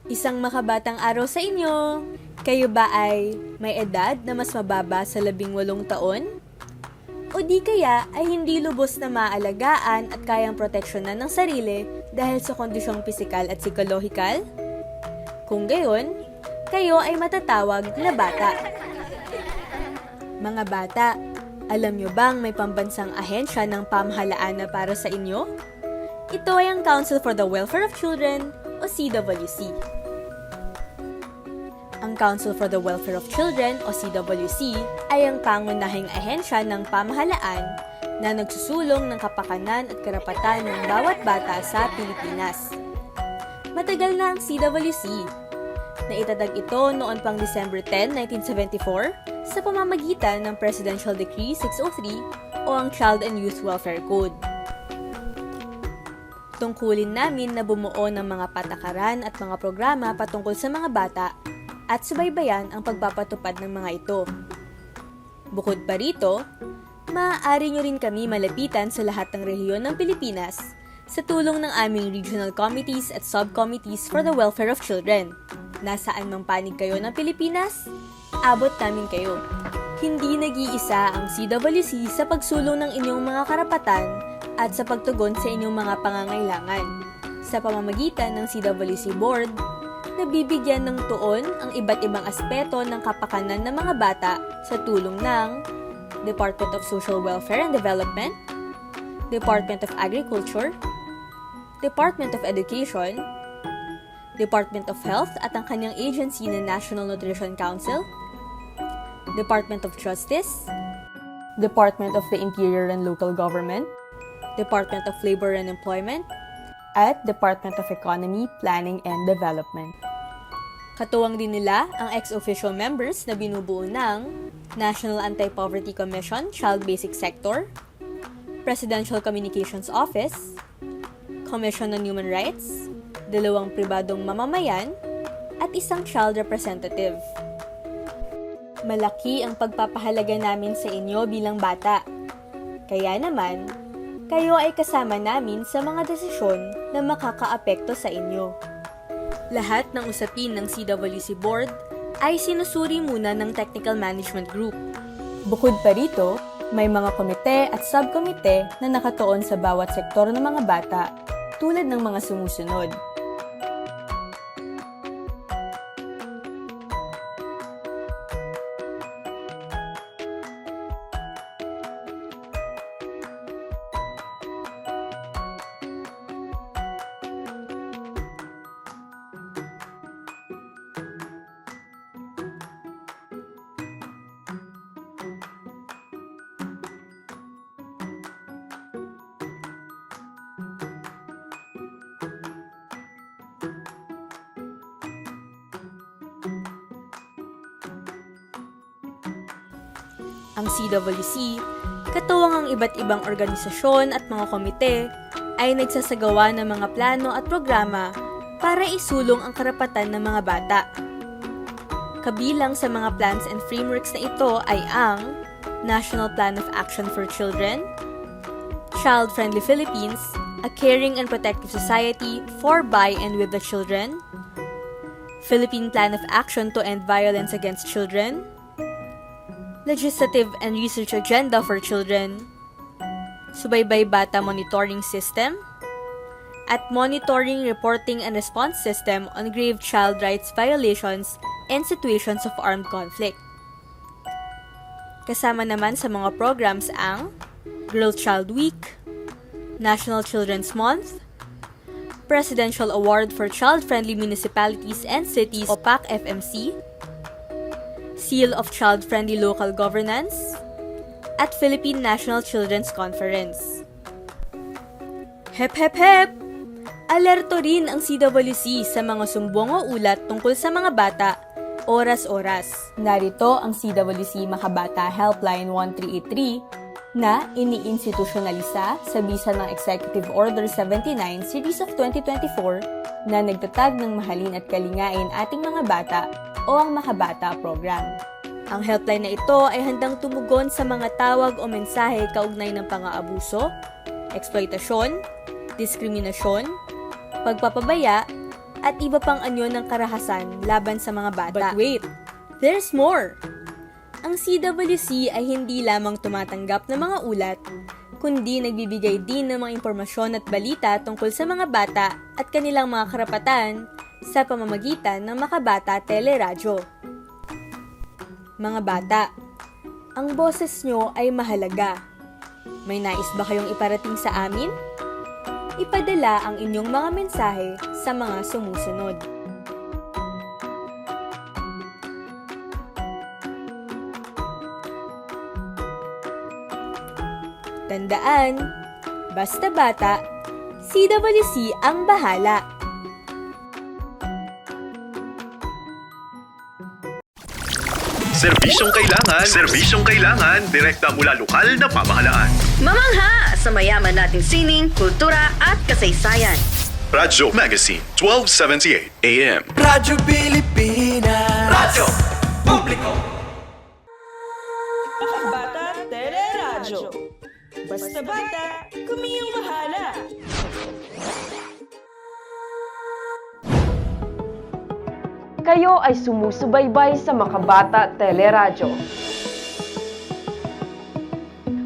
Isang makabatang araw sa inyo! Kayo ba ay may edad na mas mababa sa 18 taon? O di kaya ay hindi lubos na maaalagaan at kayang proteksyonan ng sarili dahil sa kondisyong pisikal at psikolohikal? Kung gayon, kayo ay matatawag na bata. Mga bata, alam nyo bang may pambansang ahensya ng pamahalaan na para sa inyo? Ito ay ang Council for the Welfare of Children o CWC. Ang Council for the Welfare of Children o CWC ay ang pangunahing ahensya ng pamahalaan na nagsusulong ng kapakanan at karapatan ng bawat bata sa Pilipinas. Matagal na ang CWC. Naitatag ito noon pang December 10, 1974 sa pamamagitan ng Presidential Decree 603 o ang Child and Youth Welfare Code. Tungkulin namin na bumuo ng mga patakaran at mga programa patungkol sa mga bata at subaybayan ang pagpapatupad ng mga ito. Bukod pa rito, maaari nyo rin kami malapitan sa lahat ng rehiyon ng Pilipinas sa tulong ng aming regional committees at subcommittees for the welfare of children. Nasaan mang panig kayo ng Pilipinas, abot namin kayo. Hindi nag-iisa ang CWC sa pagsulong ng inyong mga karapatan at sa pagtugon sa inyong mga pangangailangan. Sa pamamagitan ng CWC Board, nabibigyan ng tuon ang iba't ibang aspeto ng kapakanan ng mga bata sa tulong ng Department of Social Welfare and Development, Department of Agriculture, Department of Education, Department of Health at ang kanyang agency na National Nutrition Council, Department of Justice, Department of the Interior and Local Government, Department of Labor and Employment, at Department of Economy, Planning and Development. Katuwang din nila ang ex-official members na binubuo ng National Anti-Poverty Commission, Child Basic Sector, Presidential Communications Office, Commission on Human Rights, 2 pribadong mamamayan, at isang child representative. Malaki ang pagpapahalaga namin sa inyo bilang bata. Kaya naman, kayo ay kasama namin sa mga desisyon na makakaapekto sa inyo. Lahat ng usapin ng CWC Board ay sinusuri muna ng Technical Management Group. Bukod pa rito, may mga komite at subkomite na nakatuon sa bawat sektor ng mga bata tulad ng mga sumusunod. Ang CWC, katuwang ang iba't ibang organisasyon at mga komite, ay nagsasagawa ng mga plano at programa para isulong ang karapatan ng mga bata. Kabilang sa mga plans and frameworks na ito ay ang National Plan of Action for Children, Child Friendly Philippines, A Caring and Protective Society for, by, and with the Children, Philippine Plan of Action to End Violence Against Children, Legislative and Research Agenda for Children, Subaybay Bata Monitoring System, at Monitoring, Reporting, and Response System on Grave Child Rights Violations and Situations of Armed Conflict. Kasama naman sa mga programs ang Girl Child Week, National Children's Month, Presidential Award for Child-Friendly Municipalities and Cities o PAC-FMC, Seal of Child-Friendly Local Governance, at Philippine National Children's Conference. Hep hep hep! Alerto rin ang CWC sa mga sumbong o ulat tungkol sa mga bata, oras-oras. Narito ang CWC Makabata Helpline 1383 na iniinstitusyonalisa sa bisa ng Executive Order 79 Series of 2024 na nagtatag ng mahalin at kalingain ating mga bata o ang Makabata Program. Ang helpline na ito ay handang tumugon sa mga tawag o mensahe kaugnay ng pang-aabuso, eksploitasyon, diskriminasyon, pagpapabaya, at iba pang anyo ng karahasan laban sa mga bata. But wait, there's more! Ang CWC ay hindi lamang tumatanggap ng mga ulat, kundi nagbibigay din ng mga impormasyon at balita tungkol sa mga bata at kanilang mga karapatan sa pamamagitan ng Makabata Teleradyo. Mga bata, ang boses nyo ay mahalaga. May nais ba kayong iparating sa amin? Ipadala ang inyong mga mensahe sa mga sumusunod. Tandaan, basta bata, CWC ang bahala. Serbisyong kailangan, direkta mula lokal na pamahalaan. Mamangha sa mayaman nating sining, kultura at kasaysayan. Radyo Magazine, 1278 AM. Radyo Pilipinas. Radyo Publiko. Makabata Teleradyo. Basta bata, kumiyang bahala. Kayo ay sumusubaybay sa Makabata Teleradyo.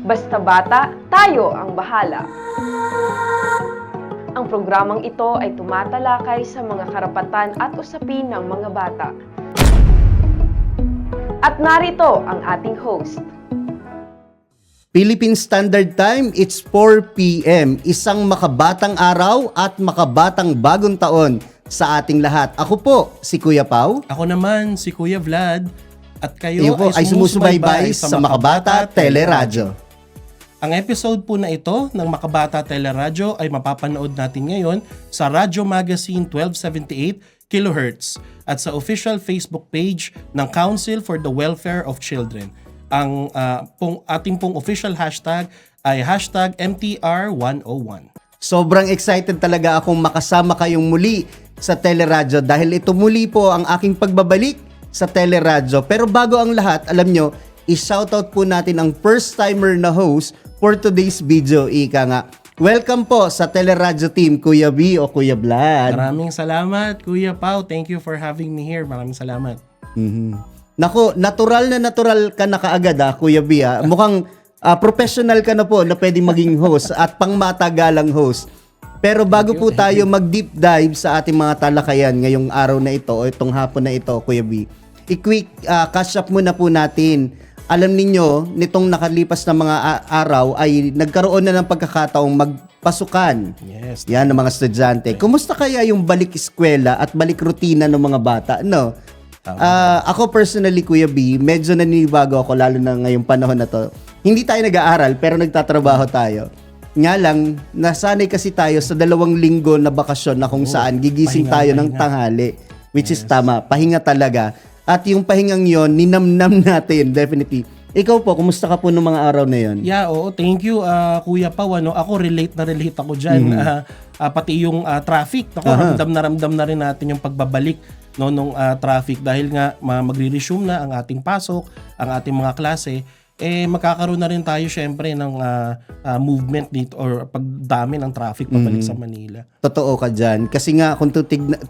Basta bata, tayo ang bahala. Ang programang ito ay tumatalakay sa mga karapatan at usapin ng mga bata. At narito ang ating host. Philippine Standard Time, it's 4 p.m. Isang makabatang araw at makabatang bagong taon sa ating lahat. Ako po, si Kuya Pao. Ako naman, si Kuya Vlad. At kayo Iyo po ay sumusubaybay sa Makabata Teleradyo. Ang episode po na ito ng Makabata Teleradyo ay mapapanood natin ngayon sa Radyo Magazine 1278 kHz at sa official Facebook page ng Council for the Welfare of Children. Ang ating pong official hashtag ay hashtag MTR101. Sobrang excited talaga akong makasama kayong muli sa Teleradyo dahil ito muli po ang aking pagbabalik sa Teleradyo. Pero bago ang lahat, alam nyo, i-shoutout po natin ang first-timer na host for today's video. Ika nga, welcome po sa Teleradyo team, Kuya B o Kuya Vlad. Maraming salamat, Kuya Pao. Thank you for having me here. Maraming salamat. Nako, natural ka na kaagad Kuya B. Mukhang professional ka na po na pwedeng maging host at pangmatagalang host. Pero bago po tayo mag-deep dive sa ating mga talakayan ngayong araw na ito o itong hapon na ito, Kuya B, i-quick catch up muna po natin. Alam ninyo, nitong nakalipas na mga araw ay nagkaroon na ng pagkakataong magpasukan. Yes. Yan ng mga estudyante. Kumusta kaya yung balik eskwela at balik rutina ng mga bata? No? Ako personally, Kuya B, medyo naninibago ako lalo na ngayong panahon na to. Hindi tayo nag-aaral pero nagtatrabaho tayo. Nga lang, nasanay kasi tayo sa 2 linggo na bakasyon na kung saan gigising tayo ng tanghali. Which is tama, pahinga talaga. At yung pahingang yon, ninamnam natin, definitely. Ikaw po, kumusta ka po ng mga araw na yon? Yeah, oo. Thank you, Kuya Pao. Ako relate ako dyan. Pati yung traffic. Ramdam na rin natin yung pagbabalik nung traffic dahil nga magre-resume na ang ating pasok, ang ating mga klase. Magkakaroon na rin tayo syempre ng movement dito or pagdami ng traffic pabalik sa Manila. Totoo ka dyan. Kasi nga, kung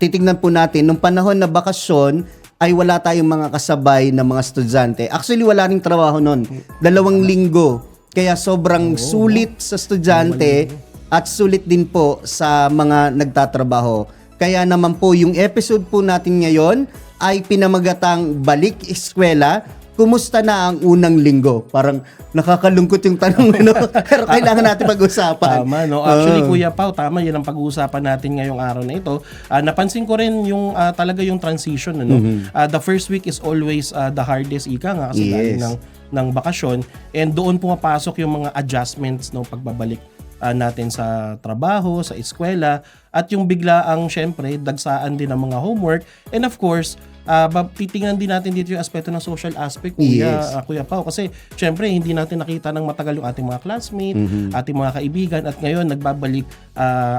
titignan po natin, nung panahon na bakasyon, ay wala tayong mga kasabay na mga estudyante. Actually, wala ring trabaho nun. 2 linggo. Kaya sobrang sulit sa estudyante at sulit din po sa mga nagtatrabaho. Kaya naman po, yung episode po natin ngayon ay pinamagatang Balik Eskwela. Kumusta na ang unang linggo? Parang nakakalungkot yung tanong, pero kailangan natin pag-usapan. Tama, no? Actually, Kuya Pao, tama yan ang pag-uusapan natin ngayong araw na ito. Napansin ko rin yung talaga yung transition. The first week is always the hardest, ika nga, kasi dahil ng bakasyon. And doon pumapasok yung mga adjustments no pagbabalik natin sa trabaho, sa eskwela, at yung biglaang syempre dagsaan din ng mga homework. And of course, titingnan din natin dito yung aspeto ng social aspect, Kuya Pao, kasi syempre hindi natin nakita ng matagal yung ating mga classmate, ating mga kaibigan, at ngayon nagbabalik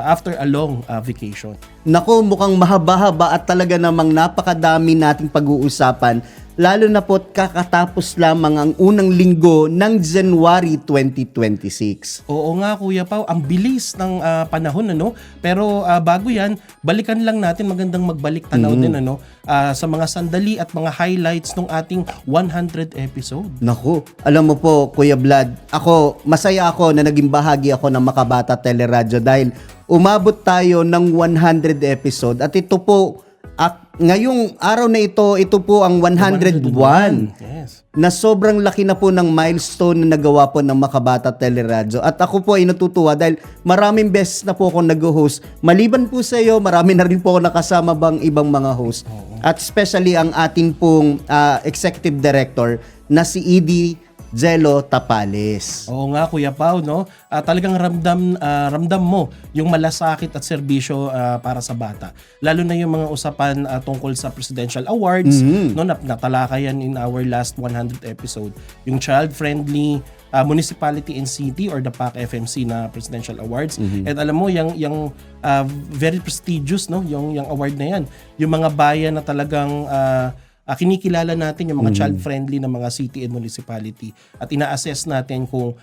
after a long vacation. Naku, mukhang mahaba-haba at talaga namang napakadami nating pag-uusapan. lalo na po kakatapos lamang ang unang linggo ng January 2026. Oo nga Kuya Pao, ang bilis ng panahon ano. Pero bago 'yan, balikan lang natin, magandang magbalik tanaw din ano sa mga sandali at mga highlights ng ating 100 episode. Naku, alam mo po Kuya Vlad, masaya ako na naging bahagi ako ng Makabata Teleradyo dahil umabot tayo ng 100 episode at ito po ngayong araw na ito po ang 101. Yes. Na sobrang laki na po ng milestone na nagawa po ng Makabata Teleradyo. At ako po ay natutuwa dahil maraming beses na po akong nag-host. Maliban po sa iyo, marami na rin po ako nakasama bang ibang mga host. At especially ang ating pong executive director na si Edie Jello Tapales. Oo nga Kuya Pao, no? Talagang ramdam mo yung malasakit at serbisyo para sa bata. Lalo na yung mga usapan tungkol sa presidential awards, no, natalakayan in our last 100 episode. Yung child-friendly municipality and city or the PAC FMC na presidential awards. And alam mo yung very prestigious, no, yung award na yan. Yung mga bayan na talagang kinikilala natin yung mga child-friendly na mga city and municipality at ina-assess natin kung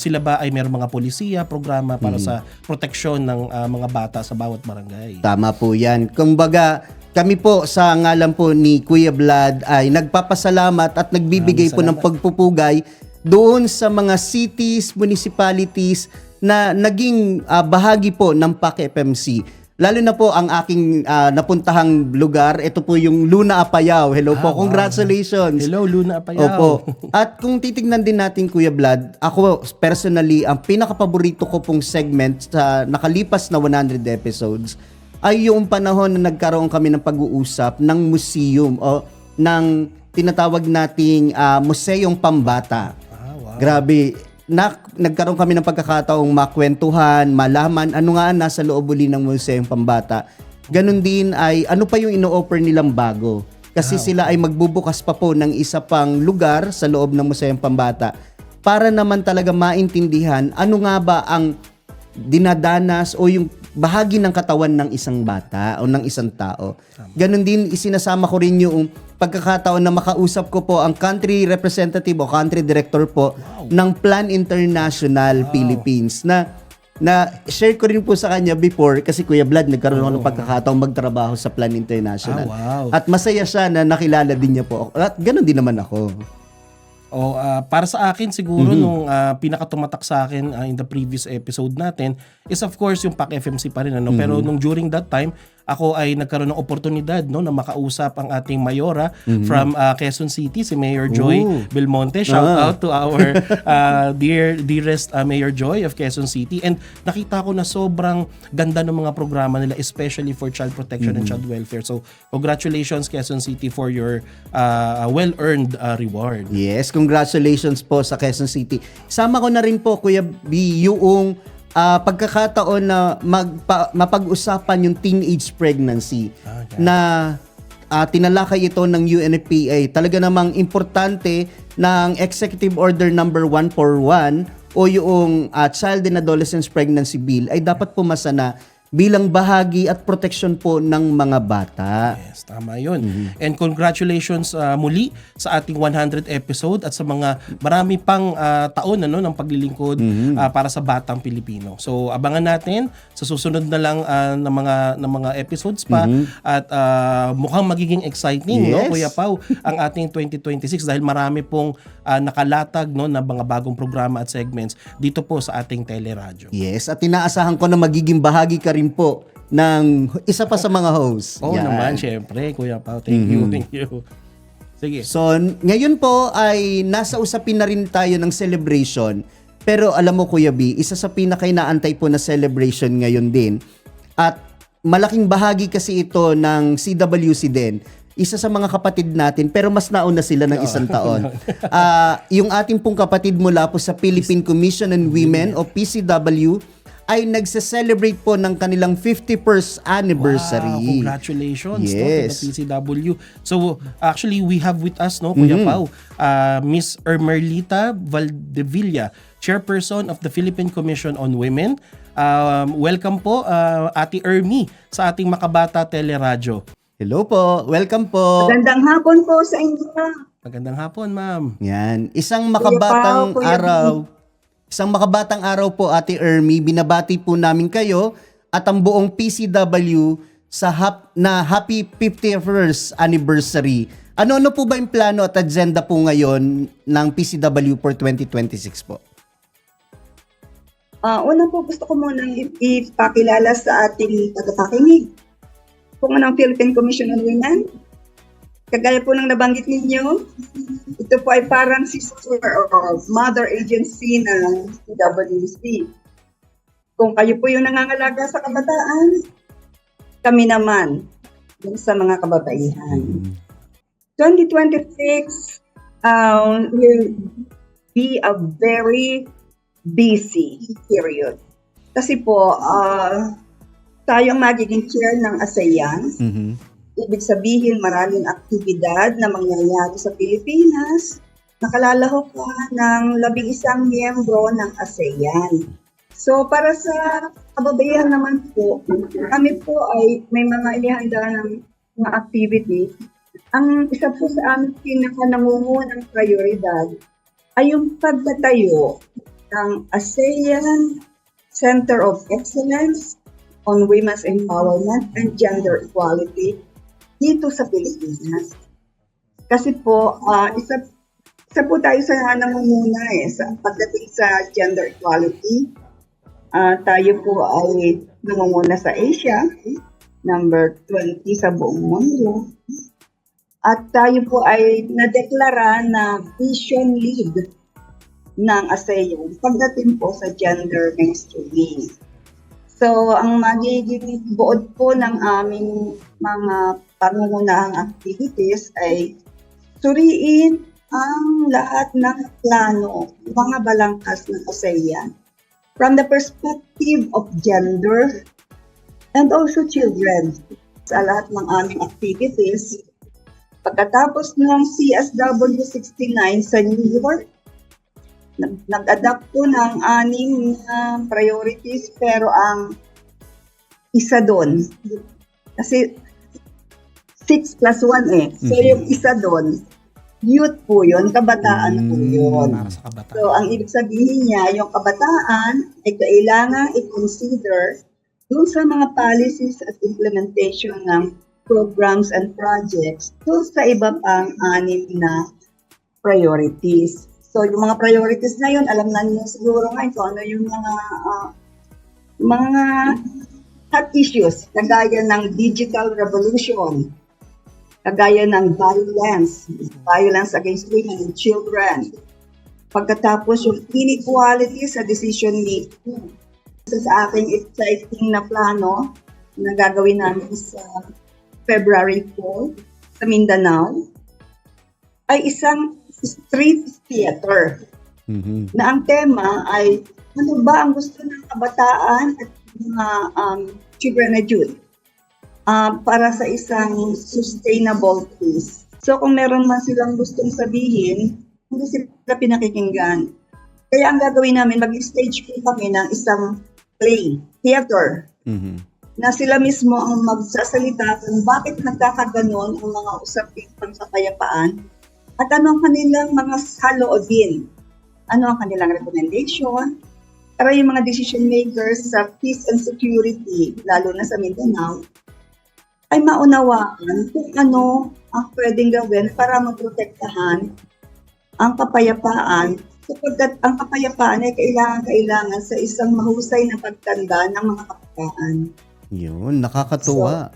sila ba ay mayroong mga polisiya, programa para sa proteksyon ng mga bata sa bawat barangay. Tama po yan. Kumbaga, kami po sa ngalan po ni Kuya Vlad ay nagpapasalamat at nagbibigay po ng pagpupugay doon sa mga cities, municipalities na naging bahagi po ng PAC FMC. Lalo na po ang aking napuntahang lugar, ito po yung Luna Apayao. Hello po, congratulations. Hello, Luna Apayao. Opo. At kung titignan din natin Kuya Vlad, ako personally, ang pinakapaborito ko pong segment sa nakalipas na 100 episodes ay yung panahon na nagkaroon kami ng pag-uusap ng museum o ng tinatawag nating Museong Pambata. Wow. Grabe. Nagkaroon kami ng pagkakataong makwentuhan, malaman ano nga nasa loob uli ng Museong Pambata. Ganon din ay ano pa yung ino-offer nilang bago. Kasi sila ay magbubukas pa po ng isa pang lugar sa loob ng Museong Pambata para naman talaga maintindihan ano nga ba ang dinadanas o yung bahagi ng katawan ng isang bata o ng isang tao. Ganon din isinasama ko rin yung pagkakataon na makausap ko po ang country representative o country director po ng Plan International Philippines na share ko rin po sa kanya before kasi Kuya Vlad nagkaroon ako ng pagkakataong magtrabaho sa Plan International. At masaya siya na nakilala din niya po. At ganon din naman ako. Para sa akin siguro nung pinakatumatak sa akin in the previous episode natin is of course yung PAC FMC pa rin ano. Pero nung during that time ako ay nagkaroon ng oportunidad no na makausap ang ating mayora from Quezon City, si Mayor Joy Belmonte. Shout out to our dearest Mayor Joy of Quezon City. And nakita ko na sobrang ganda ng mga programa nila especially for child protection and child welfare. So congratulations Quezon City for your well-earned reward. Yes, congratulations po sa Quezon City. Sama ko na rin po Kuya B yung pagkakataon na mapag-usapan yung teenage pregnancy na tinalakay ito ng UNFPA. Talaga namang importante ng Executive Order number 141 o yung Child and Adolescent Pregnancy Bill ay dapat pumasa na bilang bahagi at proteksyon po ng mga bata. Yes, tama yun. And congratulations muli sa ating 100 episode at sa mga marami pang taon ano, ng paglilingkod para sa batang Pilipino. So abangan natin sa susunod na lang ng mga episodes pa at mukhang magiging exciting no Kuya Pao ang ating 2026 dahil marami pong nakalatag no na mga bagong programa at segments dito po sa ating teleradyo. Yes, at inaasahan ko na magiging bahagi ka rin po ng isa pa sa mga hosts. Oo naman, syempre, Kuya Pao. Thank you. Sige. So, ngayon po ay nasa usapin na rin tayo ng celebration. Pero alam mo, Kuya B, isa sa pinakainaantay po na celebration ngayon din. At malaking bahagi kasi ito ng CWC din. Isa sa mga kapatid natin, pero mas nauna sila ng isang taon. Yung ating pong kapatid mula po sa Philippine Commission on Women o PCW, ay nagse-celebrate po ng kanilang 51st anniversary. Wow, congratulations Yes. no, to the PCW. So actually we have with us no Kuya Pao, Miss Ermerlita Valdevilla, Chairperson of the Philippine Commission on Women. Welcome po Ate Ermi sa ating Makabata Teleradyo. Hello po. Welcome po. Magandang hapon po sa inyo. Magandang hapon, ma'am. Yan. Isang makabatang Kuya Pao, Kuya araw. Isang makabatang araw po, Ate Ermi. Binabati po namin kayo at ang buong PCW sa happy 51st anniversary. Ano po ba yung plano at agenda po ngayon ng PCW for 2026 po? Una po gusto ko muna ipakilala sa ating tagapakinig. Kung anong Philippine Commission on Women. Kagaya po ng nabanggit ninyo, ito po ay parang sister or mother agency ng PWC. Kung kayo po yung nangangalaga sa kabataan, kami naman dun sa mga kababaihan. 2026 will be a very busy period. Kasi po, tayo ang magiging chair ng ASEAN. Ibig sabihin, maraming aktibidad na mangyayari sa Pilipinas. Nakalalahok pa ng 11 miyembro ng ASEAN. So, para sa kababaihan naman po, kami po ay may mga inihanda ng mga activity. Ang isa po sa aming pinaka-nangungunang prioridad ay yung pagtatayo ng ASEAN Center of Excellence on Women's Empowerment and Gender Equality dito sa Pilipinas. Kasi po, isa po tayo sa nangunguna sa pagdating sa gender equality. Tayo po ay nangunguna sa Asia, number 20 sa buong mundo. At tayo po ay nadeklara na vision lead ng ASEAN pagdating po sa gender mainstreaming. So, ang magiging buod po ng aming mga pangungunahang activities ay suriin ang lahat ng plano, mga balangkas ng ASEAN from the perspective of gender and also children. Sa lahat ng aming activities, pagkatapos ng CSW 69 sa New York, nag-adapt po ng 6 priorities, pero ang isa doon, kasi 6 plus 1 So yung isa doon, youth po yun, kabataan po yun. Para sa kabataan. So ang ibig sabihin niya, yung kabataan ay kailangan i-consider dun sa mga policies at implementation ng programs and projects dun sa iba pang 6 na priorities. So, yung mga priorities na yun, alam na niyo siguro ngayon kung ano yung mga hot issues, kagaya ng digital revolution, kagaya ng violence against women and children. Pagkatapos yung inequality sa decision making. So, sa aking exciting na plano na gagawin namin sa February 4 sa Mindanao, ay isang street theater na ang tema ay ano ba ang gusto ng kabataan at mga children and youth para sa isang sustainable peace. So kung meron man silang gustong sabihin, hindi sila pinakikinggan. Kaya ang gagawin namin, mag-stage po kami ng isang play, theater, na sila mismo ang magsasalita kung bakit nagkakaganon ang mga usapin pang sa kapayapaan. At ano ang kanilang mga haloobin? Ano ang kanilang recommendation? Para yung mga decision makers sa peace and security, lalo na sa Mindanao, ay maunawaan kung ano ang pwedeng gawin para maprotektahan ang kapayapaan. Sapagkat ang kapayapaan ay kailangan sa isang mahusay na pagtanda ng mga kabataan. Yun, nakakatuwa.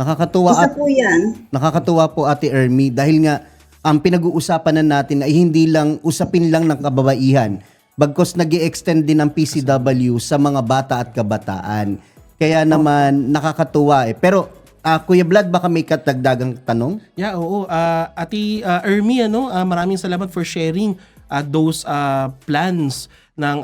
Nakakatuwa Isa po yan. Nakakatuwa po, Ate Ermi, dahil nga ang pinag-uusapan na natin ay hindi lang usapin lang ng kababaihan, bagkus nag-i-extend din ang PCW sa mga bata at kabataan. Kaya naman nakakatuwa Pero Kuya Vlad, baka may katagdagang tanong? Yeah, oo. Ate Ermi, maraming salamat for sharing those plans ng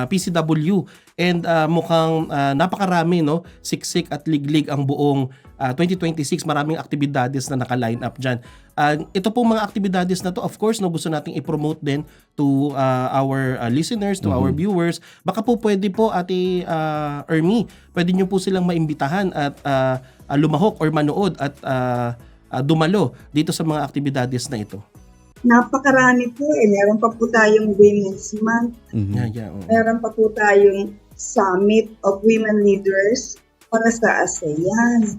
PCW. And mukhang napakarami, no? Siksik at liglig ang buong 2026. Maraming aktibidades na naka-line up dyan. Ito pong mga aktibidades na to, of course, no, gusto nating i-promote din to our listeners, to our viewers. Baka po pwede po, Ate Ermi, pwede nyo po silang maimbitahan at lumahok or manood at dumalo dito sa mga aktibidades na ito. Napakarami po eh. Meron pa po tayong Women's Month. Meron pa po tayong Summit of Women Leaders para sa ASEAN.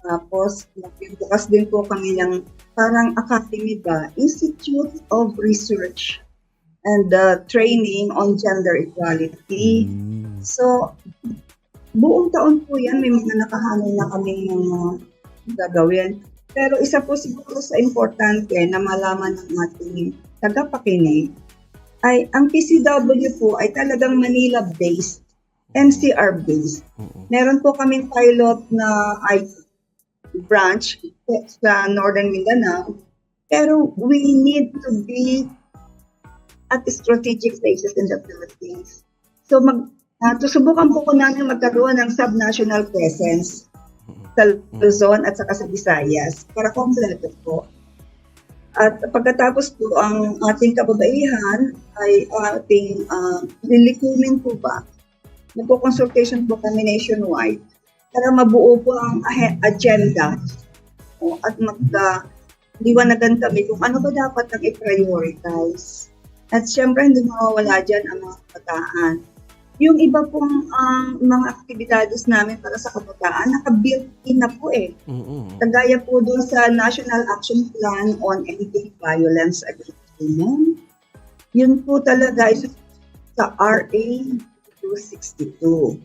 Tapos, bukas din po kami ng parang academy ba, Institute of Research and Training on Gender Equality. So, buong taon po yan, may mga nakahanay na kaming mga gagawin. Pero isa po siguro sa importante na malaman ng ating tagapakinig ay ang PCW po ay talagang Manila-based, NCR-based. Meron po kaming pilot na branch sa Northern Mindanao, pero we need to be at strategic places in the Philippines. So susubukan po namin magkaroon ng subnational presence sa Luzon at saka sa Visayas para kompleto po. At pagkatapos po, ang ating kababaihan ay ating lilikumin po ba. Nagpo-consultation po kami nationwide para mabuo po ang agenda at liwanagan kami kung ano ba dapat ang i-prioritize. At syempre, hindi mawawala dyan ang mga kabataan. Yung iba pong mga aktibidades namin para sa kabataan, naka-built-in na po eh. Kagaya po doon sa National Action Plan on Ending Violence Against Women. Yun po talaga sa RA 262,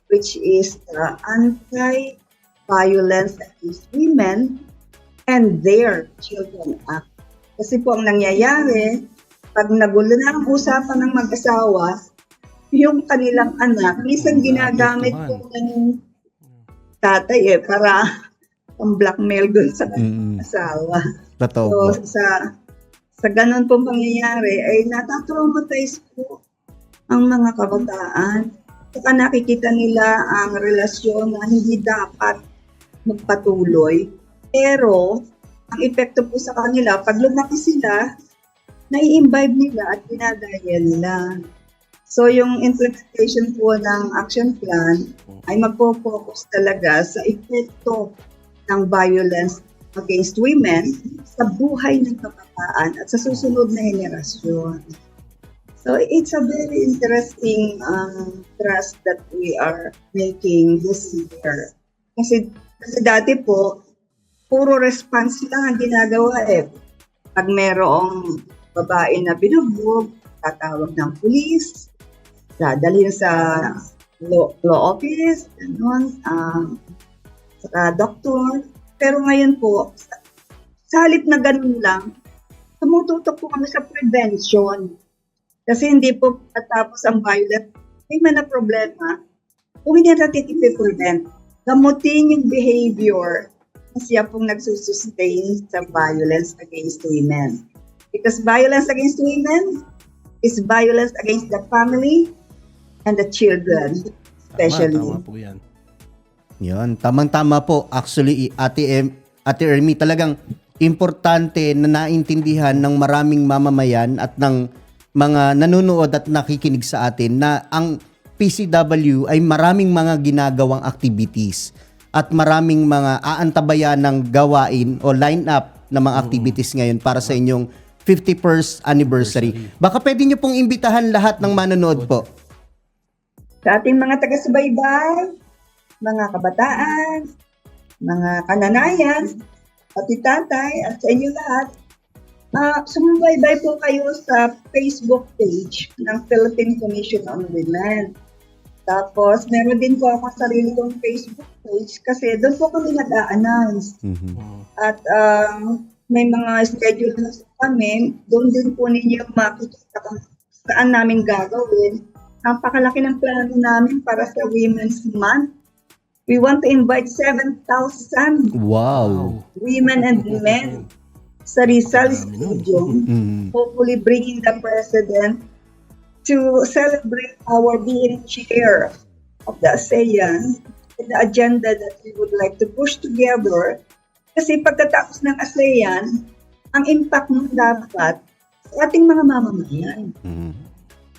which is the Anti-Violence Against Women and Their Children Act. Kasi po ang nangyayari, pag nagulo na ang usapan ng mag-asawa, yung kanilang anak, minsan ginagamit po ng tatay para pang-blackmail dun sa asawa. So, sa ganun pong pangyayari, ay natatraumatize po ang mga kabataan. Saka nakikita nila ang relasyon na hindi dapat magpatuloy. Pero, ang epekto po sa kanila, pag lumaki sila, nai-imbibe nila at dinadaya nila. So, yung implementation po ng action plan ay magpo-focus talaga sa epekto ng violence against women sa buhay ng kabataan at sa susunod na henerasyon. So, it's a very interesting thrust that we are making this year. Kasi dati po, puro response lang ang ginagawa eh. Pag merong babae na binugbog, tatawag ng pulis, dadalhin sa law office, sa doktor. Pero ngayon po, sa halip na ganun lang, tumututok po kami sa prevention. Kasi hindi po tatapos ang violence, may na problema. Kung hindi natin i-prevent, gamutin yung behavior na siya pong nagsusustain sa violence against women. Because violence against women is violence against the family and the children, especially. Tama po yan. Yun, tamang-tama po. Actually, Ate Ermi, talagang importante na naintindihan ng maraming mamamayan at ng mga nanonood at nakikinig sa atin na ang PCW ay maraming mga ginagawang activities at maraming mga aantabayan ng gawain o line-up na mga activities ngayon para sa inyong 51st anniversary. Baka pwede nyo pong imbitahan lahat ng manonood po. Sa ating mga taga-subaybay, mga kabataan, mga kananayan, pati tatay, at sa inyo lahat, sumubaybay po kayo sa Facebook page ng Philippine Commission on Women. Tapos, meron din po ako sarili kong Facebook page kasi doon po kami nag-a-announce. At may mga schedule na kami, doon din po ninyo makikita kung saan namin gagawin. Napakalaki ng plano namin para sa Women's Month. We want to invite 7,000 women and men sa Rizal Stadium, hopefully bringing the President to celebrate our being chair of the ASEAN, the agenda that we would like to push together. Kasi pagkatapos ng ASEAN, ang impact mo dapat sa ating mga mamamayan.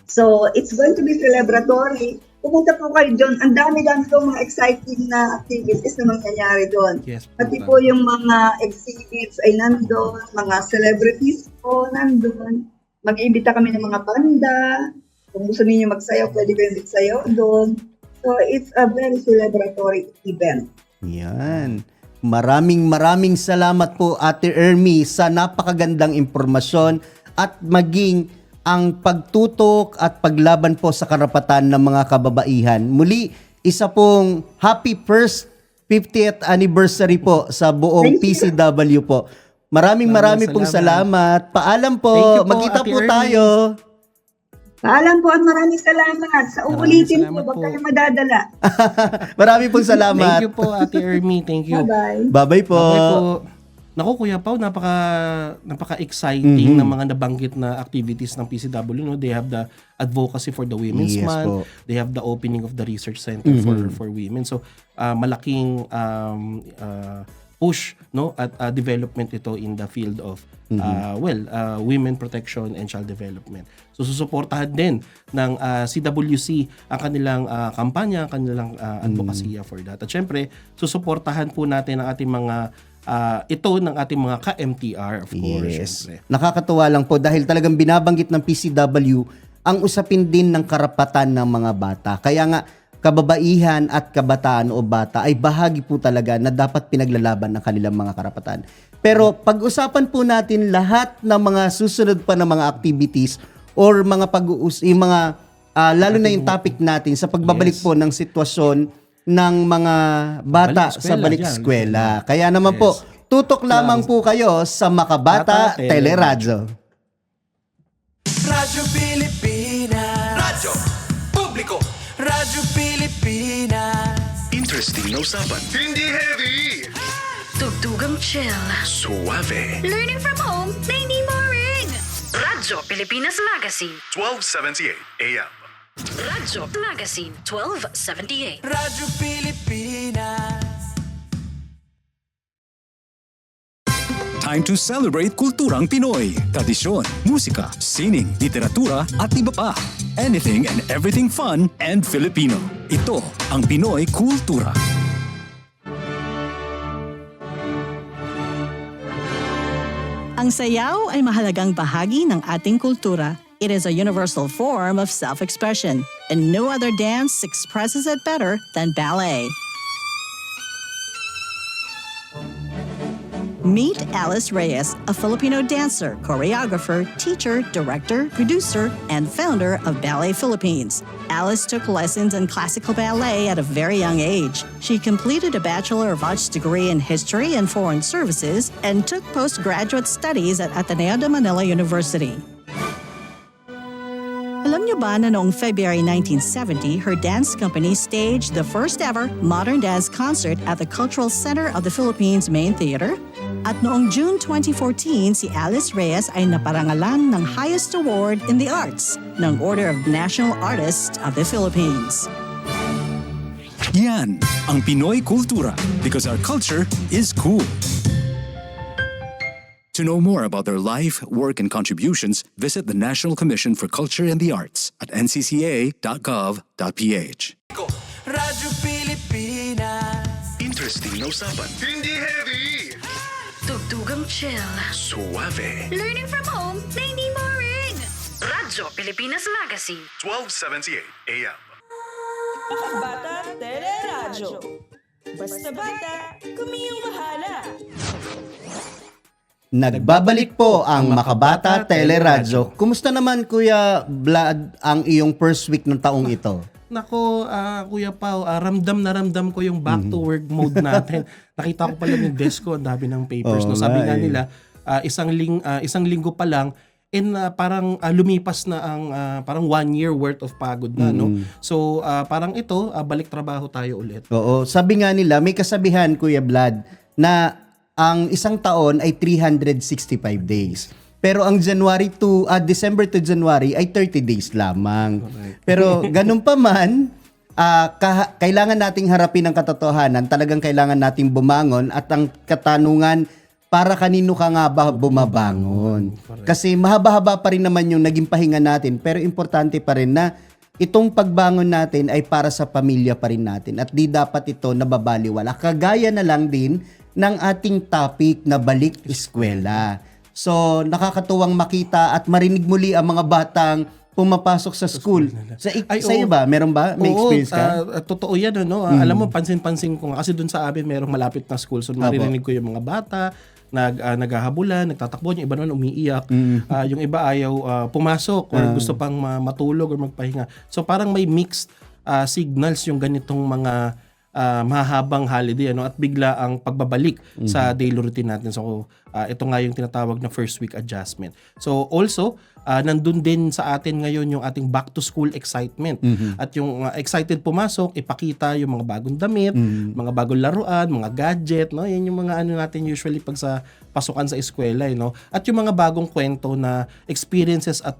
So, it's going to be celebratory. Pumunta po kayo doon. Ang dami-dami po mga exciting na activities na mangyayari doon. Yes, Pati po yung mga exhibits ay nandun, mga celebrities po nandun. Mag-iimbita kami ng mga banda. Kung gusto niyo magsayaw, pwede kayo magsayaw doon. So, it's a very celebratory event. Yan. Maraming salamat po Ate Ermi sa napakagandang impormasyon at maging ang pagtutok at paglaban po sa karapatan ng mga kababaihan. Muli, isa pong happy first 50th anniversary po sa buong PCW po. Maraming pong salamat. Paalam po. Thank you po, Magkita Ate po Ermi. tayo. Paalam po at maraming salamat. Sa uulitin po, salamat wag po. kayong madadala. Maraming pong salamat. Thank you po, Ate Ermi. Thank you. Bye-bye. Bye-bye po. Okay po. Naku, Kuya Pao, napaka-exciting ng mga nabanggit na activities ng PCW. No? They have the advocacy for the Women's Yes Month. po. They have the opening of the research center for women. So, malaking push no at development ito in the field of women protection and child development. So susuportahan din ng CWC ang kanilang kampanya, ang kanilang advocacy for that. At syempre, susuportahan po natin ang ating mga ito ng ating mga ka-MTR, of course. Yes. Syempre. Nakakatuwa lang po dahil talagang binabanggit ng PCW ang usapin din ng karapatan ng mga bata. Kaya nga, kababaihan at kabataan o bata ay bahagi po talaga na dapat pinaglalaban ng kanilang mga karapatan. Pero pag-usapan po natin lahat ng mga susunod pa ng mga activities or mga yung mga lalo na yung topic natin sa pagbabalik Yes. po ng sitwasyon ng mga bata Balik sa eskwela balik dyan. eskwela. Kaya naman Yes. po, tutok lamang po kayo sa Makabata Bata Teleradyo. Radyo Pilipinas. Radyo Publiko. Radyo Pilipinas. Interesting na usapan. Hindi heavy. Tugtugang chill. Suave. Learning from home na hindi boring. Radyo Pilipinas Magazine. 1278 AM. Radyo Magazine 1278. Radyo Pilipinas. Time to celebrate kulturang Pinoy. Tradisyon, musika, sining, literatura at iba pa. Anything and everything fun and Filipino. Ito ang Pinoy Kultura. Ang sayaw ay mahalagang bahagi ng ating kultura. It is a universal form of self-expression, and no other dance expresses it better than ballet. Meet Alice Reyes, a Filipino dancer, choreographer, teacher, director, producer, and founder of Ballet Philippines. Alice took lessons in classical ballet at a very young age. She completed a Bachelor of Arts degree in History and Foreign Services and took postgraduate studies at Ateneo de Manila University. Alam niyo ba na noong February 1970, her dance company staged the first ever modern dance concert at the Cultural Center of the Philippines Main Theater? At noong June 2014, si Alice Reyes ay naparangalan ng highest award in the arts ng Order of National Artist of the Philippines. Yan ang Pinoy Kultura because our culture is cool. To know more about their life, work, and contributions, visit the National Commission for Culture and the Arts at ncca.gov.ph. Radyo Pilipinas. Interesting na usapan. Hindi heavy. Tugtugang chill. Suave. Learning from home na hindi boring. Radyo Pilipinas Magazine. 1278 AM. Makabata Teleradyo. Basta bata, kami yung bahala. Nagbabalik po ang Makabata Teleradyo. Kumusta naman Kuya Vlad ang iyong first week ng taong ito? Nako, Kuya Pao, ramdam na ramdam ko yung back to work mode natin. Nakita ko pala yung desk ko, ang dami ng papers. Oo No, sabi nga nga eh. nila, isang linggo pa lang, parang lumipas na ang parang 1 year worth of pagod na. No? So, parang ito, balik trabaho tayo ulit. Oo, sabi nga nila, may kasabihan Kuya Vlad na ang isang taon ay 365 days. Pero ang December to January ay 30 days lamang. Pero ganun pa man, kailangan nating harapin ang katotohanan. Talagang kailangan nating bumangon at ang katanungan, para kanino ka nga ba bumabangon? Kasi mahaba-haba pa rin naman yung naging pahinga natin, pero importante pa rin na itong pagbangon natin ay para sa pamilya pa rin natin at di dapat ito nababaliwala. Kagaya na lang din ng ating topic na balik eskwela. So, nakakatuwang makita at marinig muli ang mga batang pumapasok sa school. Sa iyo ba? Meron ba? May experience ka? Totoo yan, ano? Alam mo, pansin-pansin ko nga. Kasi dun sa amin, merong malapit na school. So, maririnig ko yung mga bata, naghahabulan, nagtatakbo, yung iba naman umiiyak, yung iba ayaw pumasok or gusto pang matulog or magpahinga. So, parang may mixed signals yung ganitong mga mahabang holiday, ano, at bigla ang pagbabalik sa daily routine natin. So ito nga yung tinatawag na first week adjustment. So also nandun din sa atin ngayon yung ating back to school excitement at yung excited pumasok, ipakita yung mga bagong damit, mga bagong laruan, mga gadget, no? Yan yung mga ano natin usually pag sa pasukan sa eskwela, no? At yung mga bagong kwento na experiences at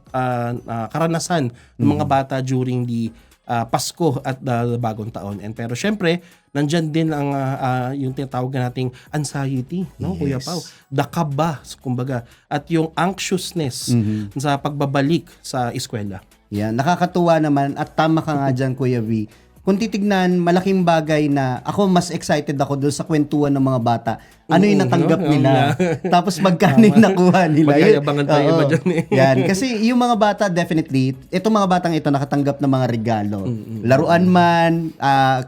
karanasan ng mga bata during the Pasko at bagong taon. And pero syempre, nandyan din ang yung tinatawag nating anxiety, no, Kuya Pao? The kaba, kumbaga, at yung anxiousness sa pagbabalik sa eskwela. Yeah, nakakatuwa naman at tama ka nga dyan, Kuya V. Kung titignan, malaking bagay na ako mas excited ako doon sa kwentuhan ng mga bata. Ano yung natanggap nila? Tapos magkano yung nakuha nila? Magyayabangan tayo ba dyan eh? Yan. Kasi yung mga bata, definitely, itong mga batang ito nakatanggap ng mga regalo. Laruan man,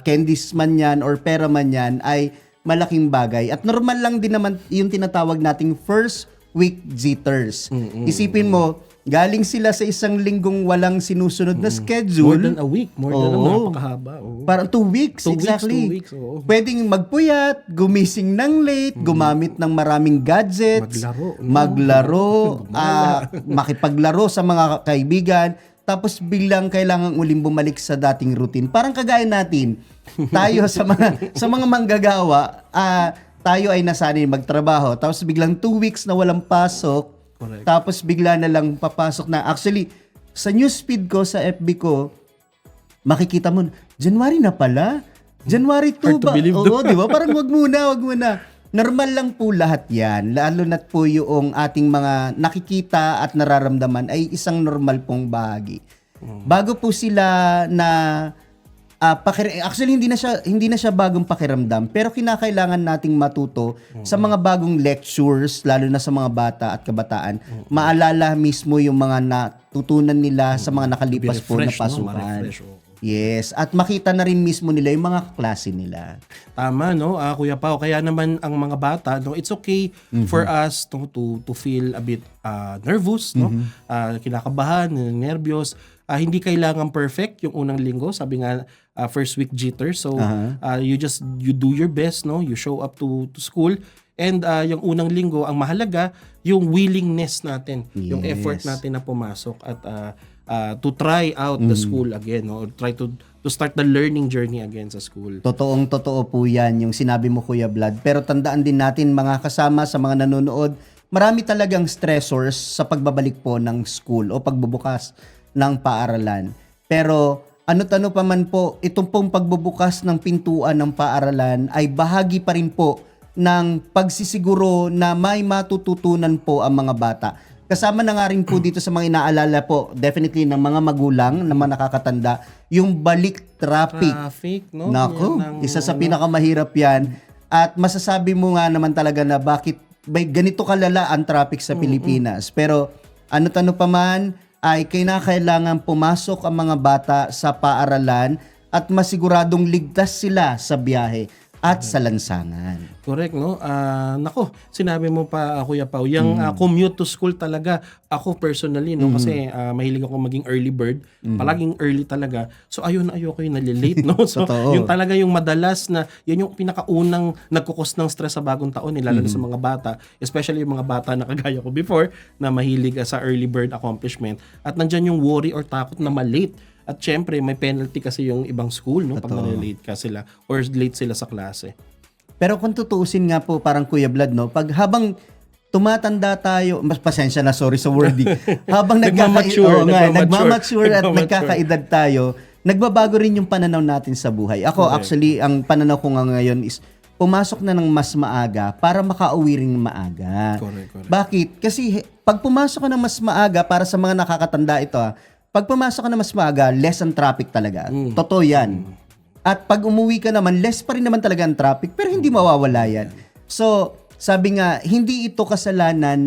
candies man yan, or pera man yan, ay malaking bagay. At normal lang din naman yung tinatawag nating first week jitters. Isipin mo, galing sila sa isang linggong walang sinusunod na schedule. More than a week. More than napakahaba. Parang 2 weeks. Exactly. 2 weeks. Pwedeng magpuyat, gumising ng late, gumamit ng maraming gadgets, maglaro, makipaglaro sa mga kaibigan, tapos biglang kailangan uling bumalik sa dating routine. Parang kagaya natin, tayo sa mga manggagawa, tayo ay nasanay magtrabaho, tapos biglang 2 weeks na walang pasok. Correct. Tapos bigla na lang papasok na. Actually, sa newsfeed ko, sa FB ko, makikita mo, January na pala? January 2 ba? Oo, di ba? Parang wag muna. Normal lang po lahat yan. Lalo na't po yung ating mga nakikita at nararamdaman ay isang normal pong bahagi. Bago po sila na actually hindi na siya bagong pakiramdam, pero kinakailangan nating matuto sa mga bagong lectures, lalo na sa mga bata at kabataan. Maalala mismo yung mga natutunan nila sa mga nakalipas po na pasukan. Yes, at makita na rin mismo nila yung mga klase nila. Tama, no, Kuya Pao. Kaya naman ang mga bata, no, it's okay for us to feel a bit nervous, no, kinakabahan, nervyos. Hindi kailangan perfect yung unang linggo, sabi nga first week jitter. So you do your best, no, you show up to school. And yung unang linggo, ang mahalaga yung willingness natin, yung effort natin na pumasok at to try out the school again, no? Or try to start the learning journey again sa school. Totoo po yan, yung sinabi mo, Kuya Vlad. Pero tandaan din natin, mga kasama sa mga nanonood, marami talagang stressors sa pagbabalik po ng school o pagbubukas ng paaralan. Pero ano't-ano pa man po, itong pong pagbubukas ng pintuan ng paaralan ay bahagi pa rin po ng pagsisiguro na may matututunan po ang mga bata. Kasama na nga rin po dito sa mga inaalala po, definitely ng mga magulang, ng mga nakakatanda, yung balik traffic. No? Nako, isa sa pinakamahirap yan. At masasabi mo nga naman talaga na bakit may ganito kalala ang traffic sa Pilipinas. Pero ano't-ano pa man, ay kailangan pumasok ang mga bata sa paaralan at masiguradong ligtas sila sa biyahe at sa lansangan. Correct, no? Nako, sinabi mo pa, Kuya Pao, yung commute to school talaga, ako personally, no? Kasi mahilig ako maging early bird, palaging early talaga. So ayoko yung nalilate, no? So yung talaga yung madalas na, yan yung pinakaunang nagkukos ng stress sa bagong taon, lalo na sa mga bata, especially yung mga bata na kagaya ko before, na mahilig sa early bird accomplishment. At nandyan yung worry or takot na malate. At syempre, may penalty kasi yung ibang school, no? Pag na-late ka sila or late sila sa klase. Pero kung tutuusin nga po, parang Kuya Vlad, no? Pag habang tumatanda tayo, mas pasensya na, sorry sa wording. Habang Nagmamature, nagmamature at nagmamature. nagkakaedad tayo, nagbabago rin yung pananaw natin sa buhay. Ako, actually, ang pananaw ko nga ngayon is pumasok na ng mas maaga para makauwi rin maaga. Correct. Bakit? Kasi pag pumasok ka ng mas maaga, para sa mga nakakatanda ito, pag pumasok ka ng mas maaga, less ang traffic talaga. Totoo yan. At pag umuwi ka naman, less pa rin naman talaga ang traffic, pero hindi mawawala yan. So, sabi nga, hindi ito kasalanan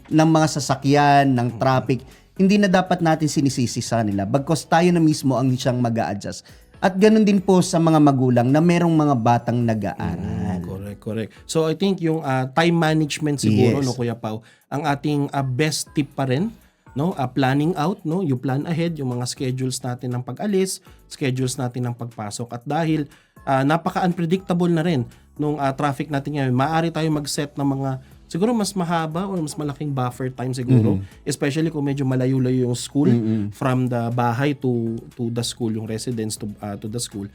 ng mga sasakyan, ng traffic. Hindi na dapat natin sinisisi sa nila. Bagkos tayo na mismo ang siyang mag-a-adjust. At ganun din po sa mga magulang na merong mga batang nag-aaral. Correct. So I think yung time management siguro, Yes. no, Kuya Pao, ang ating best tip pa rin, no, planning out, no, you plan ahead yung mga schedules natin ng pag-alis, schedules natin ng pagpasok. At dahil napaka-unpredictable na rin nung traffic natin ngayon, maaari tayo mag-set ng mga siguro mas mahaba or mas malaking buffer time siguro, especially kung medyo malayo-layo yung school from the bahay to the school, yung residence to the school.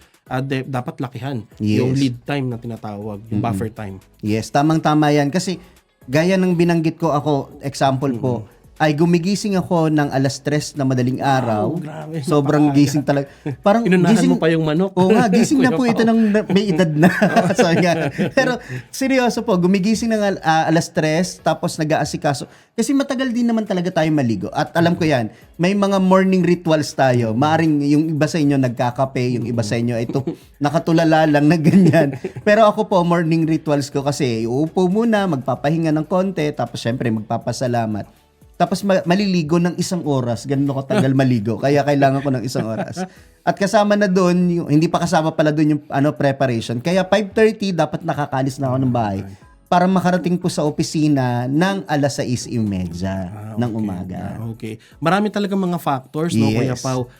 Dapat lakihan yung lead time na tinatawag, yung buffer time. Yes, tamang-tama yan. Kasi gaya ng binanggit ko ako, example po, ay gumigising ako ng 3:00 na madaling araw. Grabe, Sobrang napakaaga. gising talaga. Parang Inunahan gising mo pa yung manok. Oo nga, gising na Kuya po ito Pao. ng may edad na. So, nga. Pero seryoso po, gumigising ng 3:00 tapos nag-aasikaso. Kasi matagal din naman talaga tayo maligo. At alam ko yan, may mga morning rituals tayo. Maaring yung iba sa inyo nagkakape, yung iba sa inyo ito nakatulala lang na ganyan. Pero ako po, morning rituals ko kasi uupo muna, magpapahinga ng konti, tapos syempre magpapasalamat. Tapos maliligo ng 1 oras. Ganun ako tagal maligo. Kaya kailangan ko ng 1 oras. At kasama na doon, hindi pa kasama pala doon yung preparation. Kaya 5:30 dapat nakakalis na ako ng bahay para makarating po sa opisina ng 6:30 ng umaga. Okay. Marami talaga mga factors, no, Yes. Kuya Pao.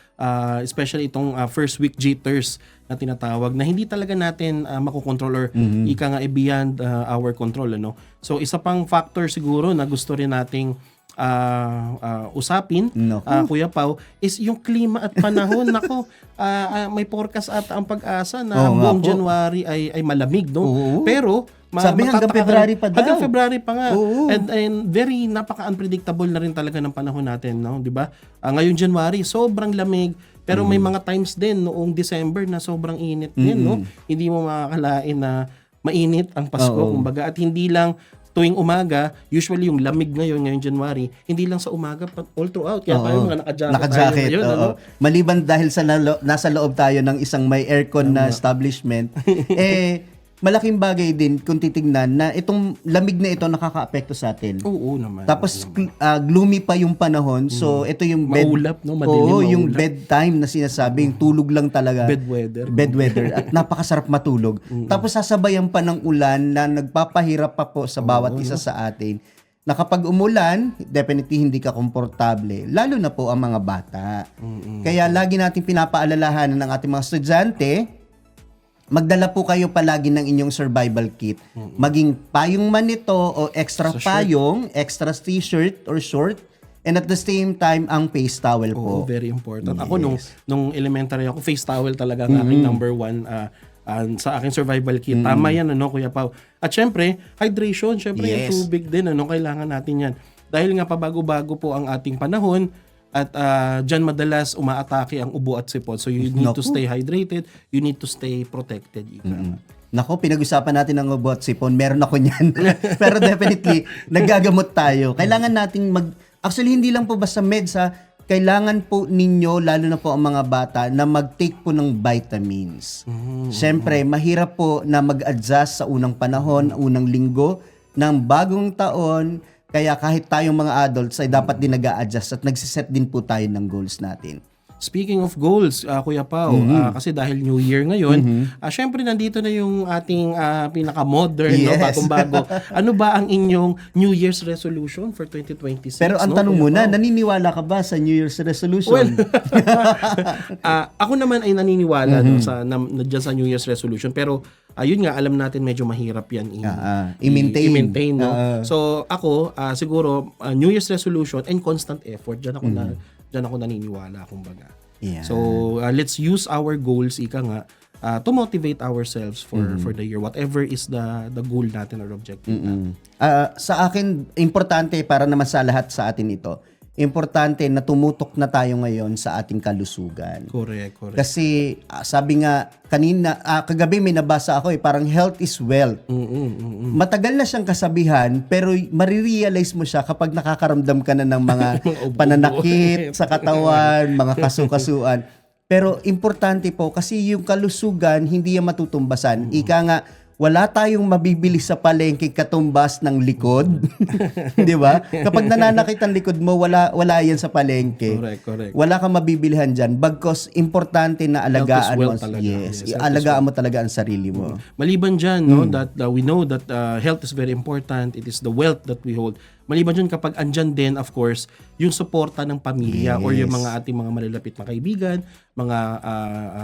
Especially itong first week jitters na tinatawag na hindi talaga natin makokontrol or ika nga beyond our control, ano. So isa pang factor siguro na gusto rin nating usapin, Kuya Pao, is yung klima at panahon. Nako, may forecast ata ang Pag-asa na buong January ay malamig, no? Pero sabi hanggang February pa daw. Hanggang February pa nga. Oo. And very napaka-unpredictable na rin talaga ng panahon natin, no? 'Di ba? Ngayon January, sobrang lamig. Pero may mga times din noong December na sobrang init din, no? Hindi mo makakalain na mainit ang Pasko, kumbaga. At hindi lang tuwing umaga, usually yung lamig ngayong January, hindi lang sa umaga, all throughout. Kaya tayo mga naka-jacket tayo ngayon. Ano? Maliban dahil sa nasa loob tayo ng isang may aircon na establishment, malaking bagay din kung titignan na itong lamig na ito nakaka-apekto sa atin. Oo naman. Tapos gloomy pa yung panahon. So ito yung maulap, no? Madilim, yung maulap. bedtime na sinasabi, yung tulog lang talaga. Bed weather. At napakasarap matulog. Tapos sasabayan pa ng ulan na nagpapahirap pa po sa bawat isa sa atin. Na kapag umulan, definitely hindi ka komportable. Lalo na po ang mga bata. Kaya lagi natin pinapaalalahanan ng ating mga estudyante, magdala po kayo palagi ng inyong survival kit. Maging payong man ito o extra payong, extra t-shirt or short, and at the same time, ang face towel po. Very important. Ako nung elementary ako, face towel talaga ang aking number 1 sa aking survival kit. Tama yan, ano, Kuya Pao. At syempre, hydration. Syempre, yung tubig din, ano, kailangan natin yan. Dahil nga pabago-bago po ang ating panahon, at dyan madalas umaatake ang ubo at sipon. So you need to stay hydrated, you need to stay protected. Nako, pinag-usapan natin ng ubo at sipon. Meron ako niyan. Pero definitely, nagagamot tayo. Kailangan nating actually, hindi lang po basta meds, kailangan po ninyo, lalo na po ang mga bata, na mag-take po ng vitamins. Siyempre, mahirap po na mag-adjust sa unang panahon, unang linggo ng bagong taon. Kaya kahit tayong mga adults ay dapat din nag-a-adjust at nagsiset din po tayo ng goals natin. Speaking of goals, Kuya Pao, kasi dahil New Year ngayon, syempre nandito na yung ating pinaka-modern, no, bagong-bago. Ano ba ang inyong New Year's resolution for 2026? Pero ang tanong muna, naniniwala ka ba sa New Year's resolution? Ako naman ay naniniwala dyan sa New Year's resolution. Pero yun nga, alam natin medyo mahirap yan i-maintain. No? So ako, siguro, New Year's resolution and constant effort, dyan ako naniniwala, kumbaga. Yeah. So let's use our goals, ika nga, to motivate ourselves for the year, whatever is the goal natin or objective natin. Sa akin, importante para naman sa lahat sa atin ito, importante na tumutok na tayo ngayon sa ating kalusugan. Correct. Kasi sabi nga kanina, kagabi may nabasa ako parang health is wealth. Matagal na siyang kasabihan pero marirealize mo siya kapag nakakaramdam ka na ng mga pananakit sa katawan, mga kasukasuan. Pero importante po kasi yung kalusugan hindi yan matutumbasan. Ika nga, wala tayong mabibili sa palengke katumbas ng likod. Di ba? Kapag nananakit ang likod mo, wala yan sa palengke. Correct. Wala kang mabibilihan dyan. Bagkos, importante na alagaan mo. Talaga. Yes. Yes, Alagaan mo talaga ang sarili mo. Maliban dyan, no, that we know that health is very important. It is the wealth that we hold. Maliban dyan, kapag andyan din, of course, yung suporta ng pamilya or yung mga ating mga malalapit na kaibigan, mga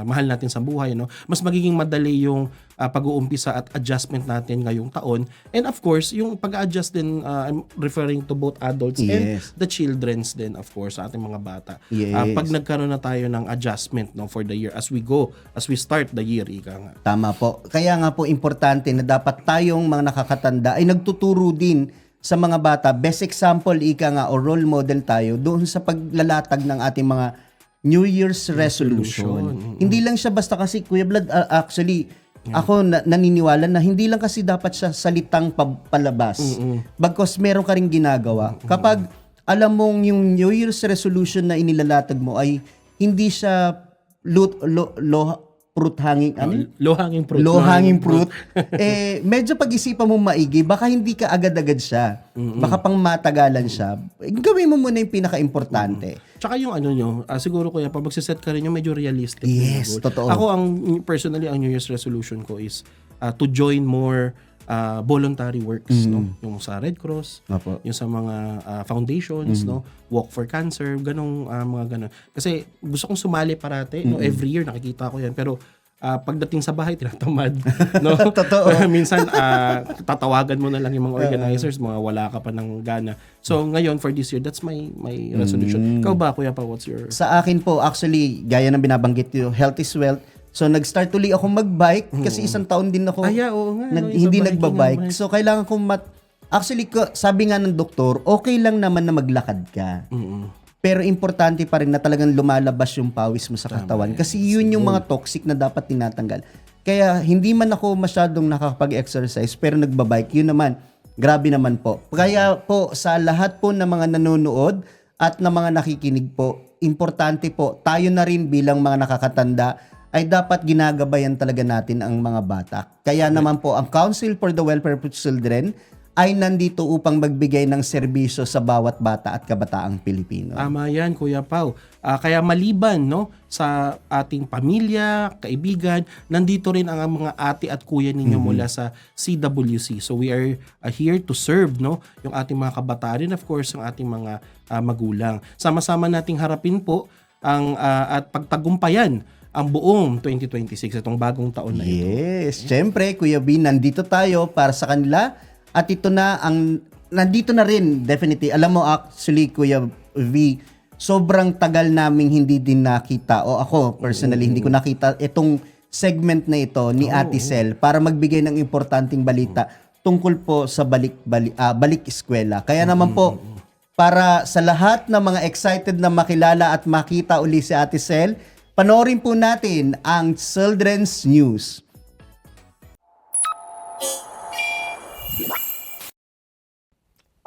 mahal natin sa buhay, no? Mas magiging madali yung pag-uumpisa at adjustment natin ngayong taon. And of course, yung pag-adjust din, I'm referring to both adults and the children's din, of course, sa ating mga bata. Pag nagkaroon na tayo ng adjustment, no, for the year as we start the year, ika nga. Tama po. Kaya nga po importante na dapat tayong mga nakakatanda ay nagtuturo din sa mga bata. Best example, ika nga, o role model tayo doon sa paglalatag ng ating mga New Year's resolution. Hindi lang siya basta kasi, Kuya Vlad, actually, ako naniniwala na hindi lang kasi dapat siya salitang palabas. Bagkos meron ka ring ginagawa. Kapag alam mong yung New Year's resolution na inilalatag mo ay hindi siya low-hanging fruit. Medyo pag-isipan mo maigi, baka hindi ka agad-agad siya. Baka pang matagalan siya. Gawin mo muna yung pinaka-importante. Tsaka yung siguro kuya, pag magsiset ka rin yung medyo realistic. Yes, totoo. Ako, personally, ang New Year's resolution ko is to join more voluntary works, no? Yung sa Red Cross, yung sa mga foundations, no? Walk for Cancer, mga ganun. Kasi gusto kong sumali parate, no? Every year nakikita ko yan, pero pagdating sa bahay tinatamad, no? Totoo. Minsan tatawagan mo na lang yung mga organizers, mga wala ka pa ng gana. So ngayon for this year, that's my resolution. Ikaw ba, Kuya Pa, what's your... Sa akin po, actually, gaya ng binabanggit niyo, health is wealth. So nag-start uli ako mag-bike kasi isang taon din ako hindi nagbabike. So kailangan kong actually sabi nga ng doktor, okay lang naman na maglakad ka. Pero importante pa rin na talagang lumalabas yung pawis mo sa katawan kasi yun yung mga toxic na dapat tinatanggal. Kaya hindi man ako masyadong nakakapag-exercise pero nagbabike, yun naman, grabe naman po. Kaya po sa lahat po ng mga nanonood at na mga nakikinig po, importante po, tayo na rin bilang mga nakakatanda ay dapat ginagabayan talaga natin ang mga bata. Kaya naman po, ang Council for the Welfare of Children ay nandito upang magbigay ng serbisyo sa bawat bata at kabataang Pilipino. Tama yan, Kuya Pao. Kaya maliban, no, sa ating pamilya, kaibigan, nandito rin ang mga ate at kuya ninyo mula sa CWC. So we are here to serve, no, yung ating mga kabataan and of course, yung ating mga magulang. Sama-sama nating harapin po ang at pagtagumpayan ang buong 2026, itong bagong taon na ito. Yes, syempre, Kuya B, nandito tayo para sa kanila at ito na nandito na rin, definitely. Alam mo, actually, Kuya V, sobrang tagal naming hindi din nakita, o ako, personally, hindi ko nakita itong segment na ito ni Ate Sel para magbigay ng importanteng balita tungkol po sa balik eskwela. Kaya naman po, para sa lahat ng mga excited na makilala at makita uli si Ate Sel, panoorin po natin ang Children's News.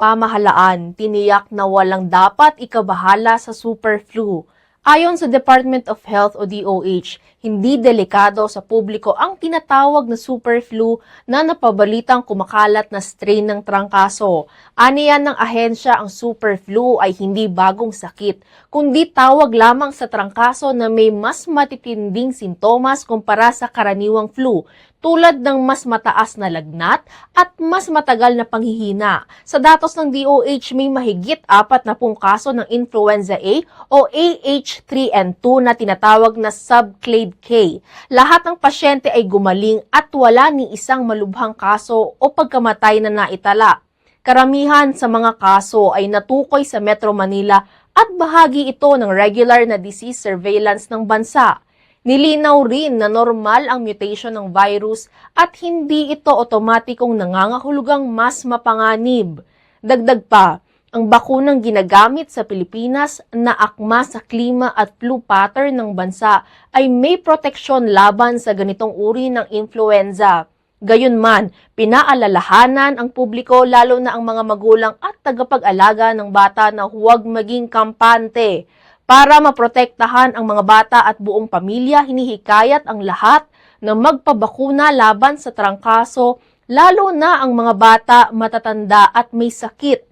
Pamahalaan, tiniyak na walang dapat ikabahala sa super flu. Ayon sa Department of Health o DOH, hindi delikado sa publiko ang tinatawag na super flu na napabalitang kumakalat na strain ng trangkaso. Aniyan ng ahensya, ang super flu ay hindi bagong sakit, kundi tawag lamang sa trangkaso na may mas matitinding sintomas kumpara sa karaniwang flu, tulad ng mas mataas na lagnat at mas matagal na panghihina. Sa datos ng DOH, may mahigit 40 kaso ng influenza A o AH3N2 na tinatawag na subclade K. Lahat ng pasyente ay gumaling at wala ni isang malubhang kaso o pagkamatay na naitala. Karamihan sa mga kaso ay natukoy sa Metro Manila at bahagi ito ng regular na disease surveillance ng bansa. Nilinaw rin na normal ang mutation ng virus at hindi ito otomatikong nangangahulugang mas mapanganib. Dagdag pa, ang bakunang ginagamit sa Pilipinas na akma sa klima at flu pattern ng bansa ay may proteksyon laban sa ganitong uri ng influenza. Gayunman, pinaalalahanan ang publiko lalo na ang mga magulang at tagapag-alaga ng bata na huwag maging kampante. Para maprotektahan ang mga bata at buong pamilya, hinihikayat ang lahat na magpabakuna laban sa trangkaso, lalo na ang mga bata, matatanda at may sakit.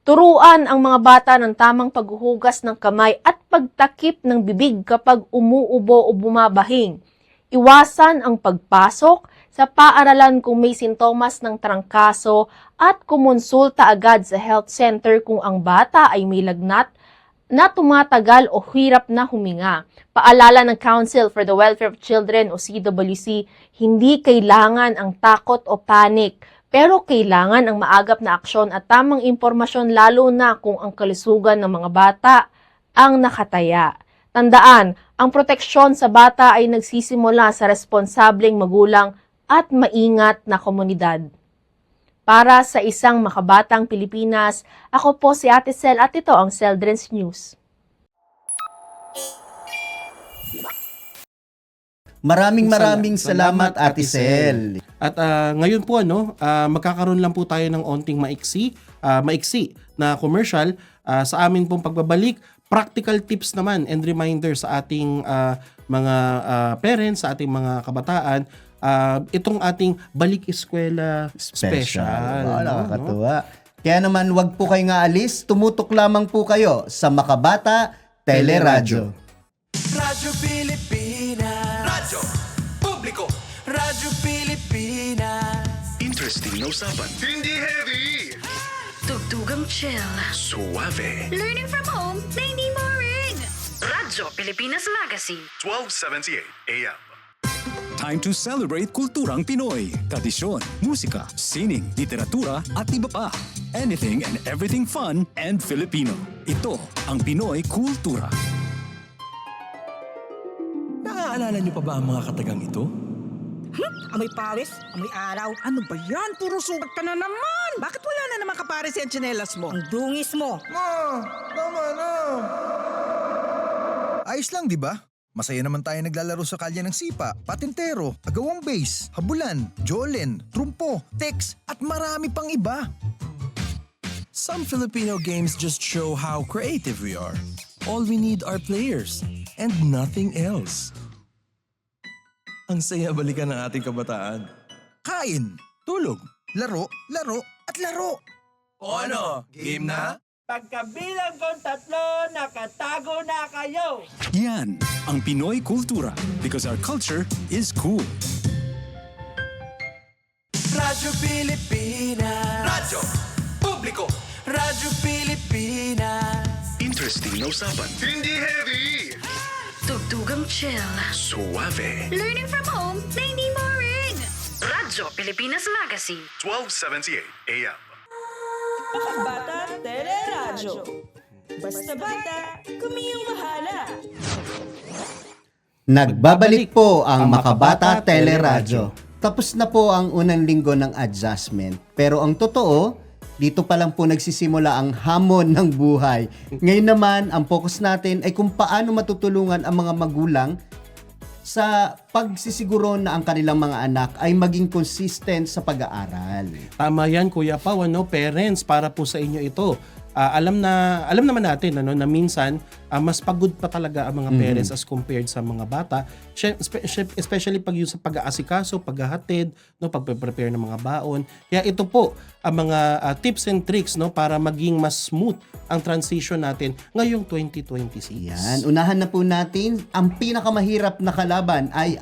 Turuan ang mga bata ng tamang paghuhugas ng kamay at pagtakip ng bibig kapag umuubo o bumabahing. Iwasan ang pagpasok sa paaralan kung may sintomas ng trangkaso at kumonsulta agad sa health center kung ang bata ay may lagnat na tumatagal o hirap na huminga. Paalala ng Council for the Welfare of Children o CWC, hindi kailangan ang takot o panic, pero kailangan ang maagap na aksyon at tamang impormasyon lalo na kung ang kalusugan ng mga bata ang nakataya. Tandaan, ang proteksyon sa bata ay nagsisimula sa responsableng magulang at maingat na komunidad. Para sa isang makabatang Pilipinas, ako po si Ate Sel at ito ang Seldrens News. Maraming salamat, Ate Sel. At ngayon po magkakaroon lang po tayo ng onting maiksi na commercial sa amin pong pagbabalik. Practical tips naman and reminder sa ating mga parents, sa ating mga kabataan, itong ating Balik Eskwela Special. Nakakatuwa. Kaya naman, wag po kayong aalis. Tumutok lamang po kayo sa Makabata Teleradyo. Radyo Pilipinas. Radyo Publiko. Radyo Pilipinas. Interesting na usapan. Hindi heavy. Tugtugang chill. Suave. Learning from home na hindi boring. Radyo Pilipinas Magazine. 1278 AM. Time to celebrate kulturang Pinoy. Tradisyon, musika, sining, literatura at iba pa. Anything and everything fun and Filipino. Ito ang Pinoy Kultura. Naaalala niyo pa ba ang mga katagang ito? Amoy pawis, amoy araw. Ano ba yan? Puro sugat ka na naman. Bakit wala na naman kapares yung tsinelas mo? Ang dungis mo. Tama na. Ayos lang, di ba? Masaya naman tayo naglalaro sa kalye ng sipa, patintero, agawang base, habulan, jolen, trumpo, text, at marami pang iba. Some Filipino games just show how creative we are. All we need are players and nothing else. Ang saya balikan ng ating kabataan. Kain, tulog, laro, at laro. O ano, game na? Pagkabilang kong 3, nakatago na kayo. Yan ang Pinoy Kultura because our culture is cool. Radyo Pilipinas. Radyo Publiko. Radyo Pilipinas. Interesting na usapan. Hindi heavy. Tugtugang chill. Suave. Learning from home na hindi boring. Radyo Pilipinas Magazine. 1278 AM. Makabata Teleradyo. Basta bata, kumiyong bahala. Nagbabalik po ang Makabata Teleradyo. Tapos na po ang unang linggo ng adjustment. Pero ang totoo, dito pa lang po nagsisimula ang hamon ng buhay. Ngayon naman, ang focus natin ay kung paano matutulungan ang mga magulang sa pagsisiguro na ang kanilang mga anak ay maging consistent sa pag-aaral. Tama yan, Kuya Pao, parents, para po sa inyo ito. Alam naman natin na minsan mas pagod pa talaga ang mga parents as compared sa mga bata, especially pag yung sa pag-aasikaso, paghahatid, pagpe-prepare ng mga baon. Kaya ito po ang mga tips and tricks para maging mas smooth ang transition natin ngayong 2026. Yan, unahan na po natin, ang pinakamahirap na kalaban ay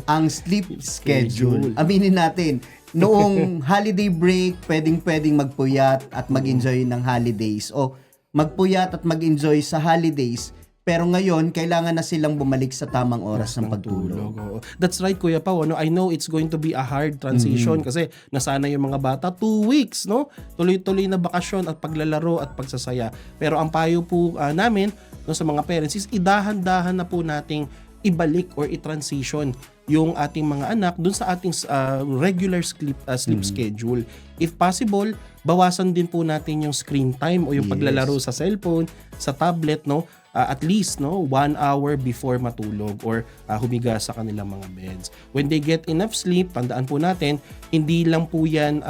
ang sleep schedule. Aminin natin, noong holiday break, pwedeng magpuyat at mag-enjoy ng holidays o magpuyat at mag-enjoy sa holidays. Pero ngayon, kailangan na silang bumalik sa tamang oras ng pagtulog. That's right, Kuya Pao. I know it's going to be a hard transition kasi nasanay yung mga bata 2 weeks, tuloy-tuloy na bakasyon at paglalaro at pagsasaya. Pero ang payo po namin sa mga parents is idahan-dahan na po nating ibalik or i-transition yung ating mga anak dun sa ating regular sleep schedule. If possible, bawasan din po natin yung screen time o yung paglalaro sa cellphone, sa tablet, no? At least 1 hour before matulog or humiga sa kanilang mga beds. When they get enough sleep, tandaan po natin, hindi lang po yan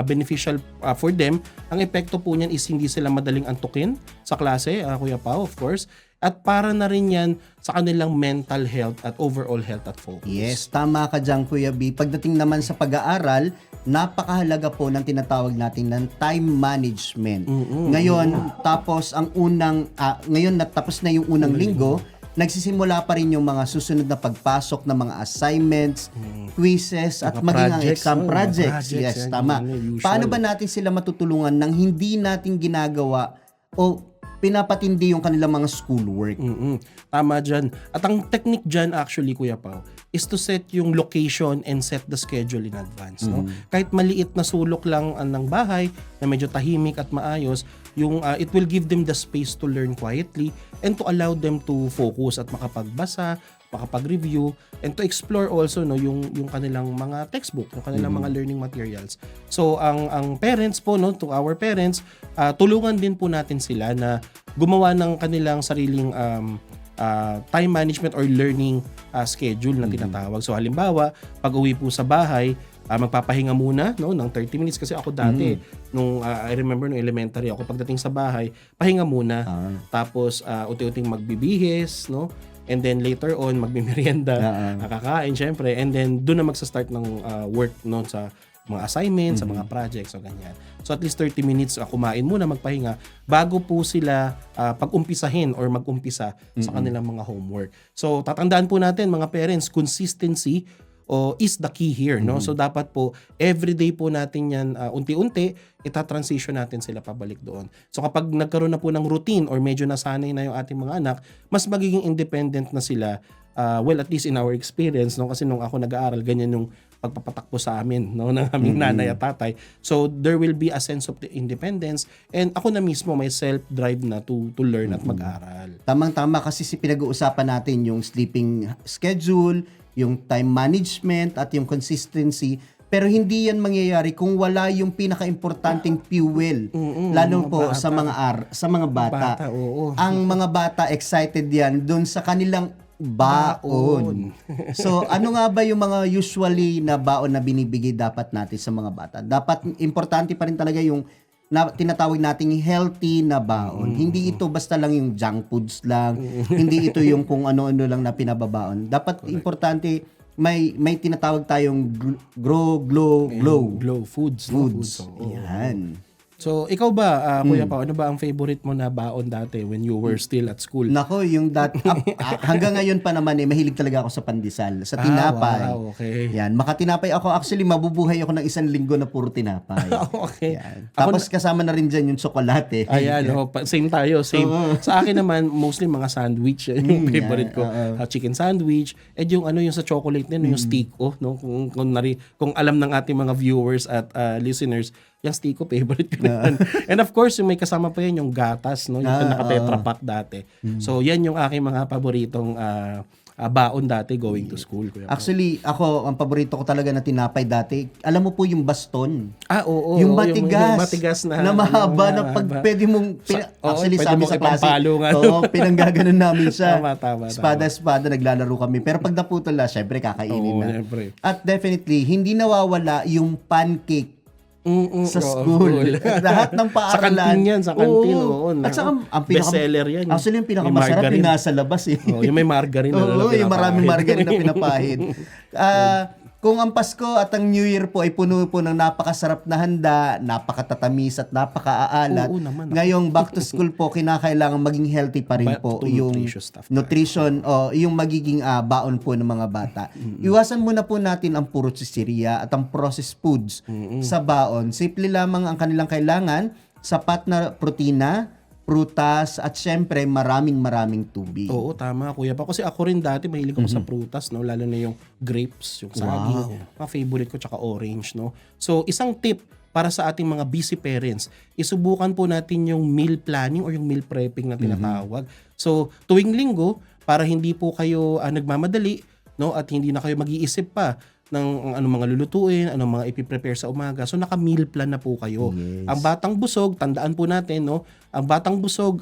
beneficial for them. Ang epekto po niyan is hindi sila madaling antukin sa klase, Kuya Pao, of course. At para na rin yan sa kanilang mental health at overall health at focus. Yes, tama ka dyan, Kuya B. Pagdating naman sa pag-aaral, napakahalaga po ng tinatawag natin ng time management. Ngayon, tapos ngayon natapos na yung unang linggo, nagsisimula pa rin yung mga susunod na pagpasok ng mga assignments, quizzes, at Mga maging ang projects, exam mga projects. projects, Yes, yan, tama. yung usual. Paano ba natin sila matutulungan nang hindi natin ginagawa o pinapatindi yung kanilang mga schoolwork? Tama dyan. At ang technique dyan actually, Kuya Pao, is to set yung location and set the schedule in advance. No? Kahit maliit na sulok lang ng bahay na medyo tahimik at maayos, it will give them the space to learn quietly and to allow them to focus at makapagbasa, makapag-review, and to explore also yung kanilang mga textbook, yung kanilang mga learning materials. So ang parents po, to our parents, tulungan din po natin sila na gumawa ng kanilang sariling time management or learning schedule na tinatawag. So halimbawa, pag-uwi po sa bahay, magpapahinga muna ng 30 minutes kasi ako dati nung I remember nung elementary ako, pagdating sa bahay, pahinga muna. Tapos unti-unting magbibihis, and then later on magmimerienda, nakakain syempre, and then doon na magsa-start ng work sa mga assignments, sa mga projects, o ganyan. So at least 30 minutes kumain muna, magpahinga bago po sila pag-umpisahin or mag-umpisa sa kanilang mga homework. So tatandaan po natin mga parents, consistency is the key here, So dapat po everyday po natin yan unti-unti ita-transition natin sila pabalik doon. So kapag nagkaroon na po ng routine or medyo nasanay na yung ating mga anak, mas magiging independent na sila. Well, at least in our experience, kasi nung ako nag-aaral, ganyan yung pagpapatakbo sa amin ng aming nanay at tatay. So there will be a sense of the independence, and ako na mismo may self-drive na to learn at mag-aral. Tamang-tama kasi pinag-uusapan natin yung sleeping schedule, yung time management at yung consistency, pero hindi yan mangyayari kung wala yung pinaka-importanting fuel, lalo po bata. sa mga bata. Ang mga bata excited yan doon sa kanilang baon. So ano nga ba yung mga usually na baon na binibigay dapat natin sa mga bata? Dapat importante pa rin talaga yung tinatawag nating healthy na baon. Hindi ito basta lang yung junk foods lang. Hindi ito yung kung ano-ano lang na pinababaon. Dapat importante may tinatawag tayong glow foods. Yan. So, ikaw ba, Kuya Pao, ano ba ang favorite mo na baon dati when you were still at school? Nako, yung hanggang ngayon pa naman mahilig talaga ako sa pandesal, sa tinapay. Wow, okay. Yan, makatinapay ako. Actually, mabubuhay ako ng 1 linggo na puro tinapay. Okay. Yan. Tapos kasama na rin dyan yung tsokolate. Ayan, same tayo, same. Sa akin naman, mostly mga sandwich, yung favorite ko. Chicken sandwich, and yung yung sa chocolate din, yung Stico, kung alam ng ating mga viewers at listeners, yung Stico, favorite ko na yan. And of course, yung may kasama pa yan, yung gatas, yung naka-tetra pack dati. So, yan yung aking mga paboritong baon dati going to school. Kuya Pao. Actually, ako, ang paborito ko talaga na tinapay dati, alam mo po yung baston. Oo. Yung matigas. Yung matigas na mahaba na pag pwede mong... actually, pwede sabi mong sa klase, pinanggaganon namin siya. Tama. Espada, naglalaro kami. Pero pag naputol na, syempre, kakainin na. Syempre. At definitely, hindi nawawala yung pancake sa school. Lahat ng paaralan. Sa kantin. At saka, ang bestseller yan. Actually, yung pinakamasarap yung nasa labas eh. Yung may margarine na yung maraming margarine na pinapahid. Kung ang Pasko at ang New Year po ay puno po ng napakasarap na handa, napakatatamis at napakaaalat. Ngayong back to school po, kinakailangan maging healthy pa rin po yung nutrition o yung magiging baon po ng mga bata. Iwasan muna po natin ang puro chichirya at ang processed foods sa baon. Simple lamang ang kanilang kailangan, sapat na protina, prutas, at syempre maraming tubig. Oo, tama Kuya Pao. Kasi ako rin dati mahilig ako sa prutas, lalo na yung grapes, yung saging, mga favorite ko, tsaka orange. So, isang tip para sa ating mga busy parents, isubukan po natin yung meal planning or yung meal prepping na tinatawag. So, tuwing linggo, para hindi po kayo nagmamadali, no, at hindi na kayo mag-iisip pa ng anong mga lulutuin, anong mga ipiprepare sa umaga. So naka-meal plan na po kayo. Yes. Ang batang busog, tandaan po natin, no, ang batang busog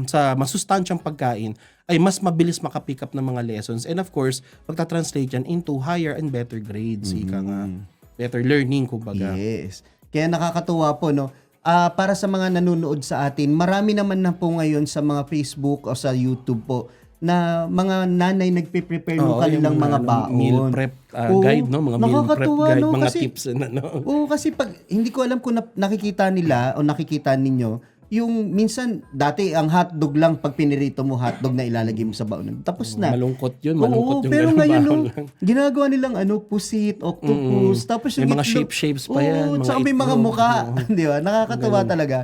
sa masustansyang pagkain ay mas mabilis makapick up ng mga lessons, and of course, magta-translate yan into higher and better grades. Ika nga, better learning, kumbaga. Yes. Kaya nakakatuwa po, no? Para sa mga nanonood sa atin, marami naman na po ngayon sa mga Facebook o sa YouTube po na mga nanay nagpe-prepare ng Oo, kanilang yung mga baon. meal prep Oo, guide, no? Mga meal prep nakakatuwa, guide, no? mga Kasi- tips. No? Oo, kasi pag hindi ko alam kung nakikita nila o nakikita ninyo, yung minsan dati ang hotdog lang pag pinirito mo hotdog na ilalagay mo sa baon. Tapos na. Malungkot yun, Oo, malungkot yung pero ganung ngayon baon no, lang. ginagawa nilang pusit, octopus, tapos May yung mga itlog. shapes pa yan, Oo, mga tsaka may mga itlog. muka, Oo. di ba? Nakakatuwa talaga.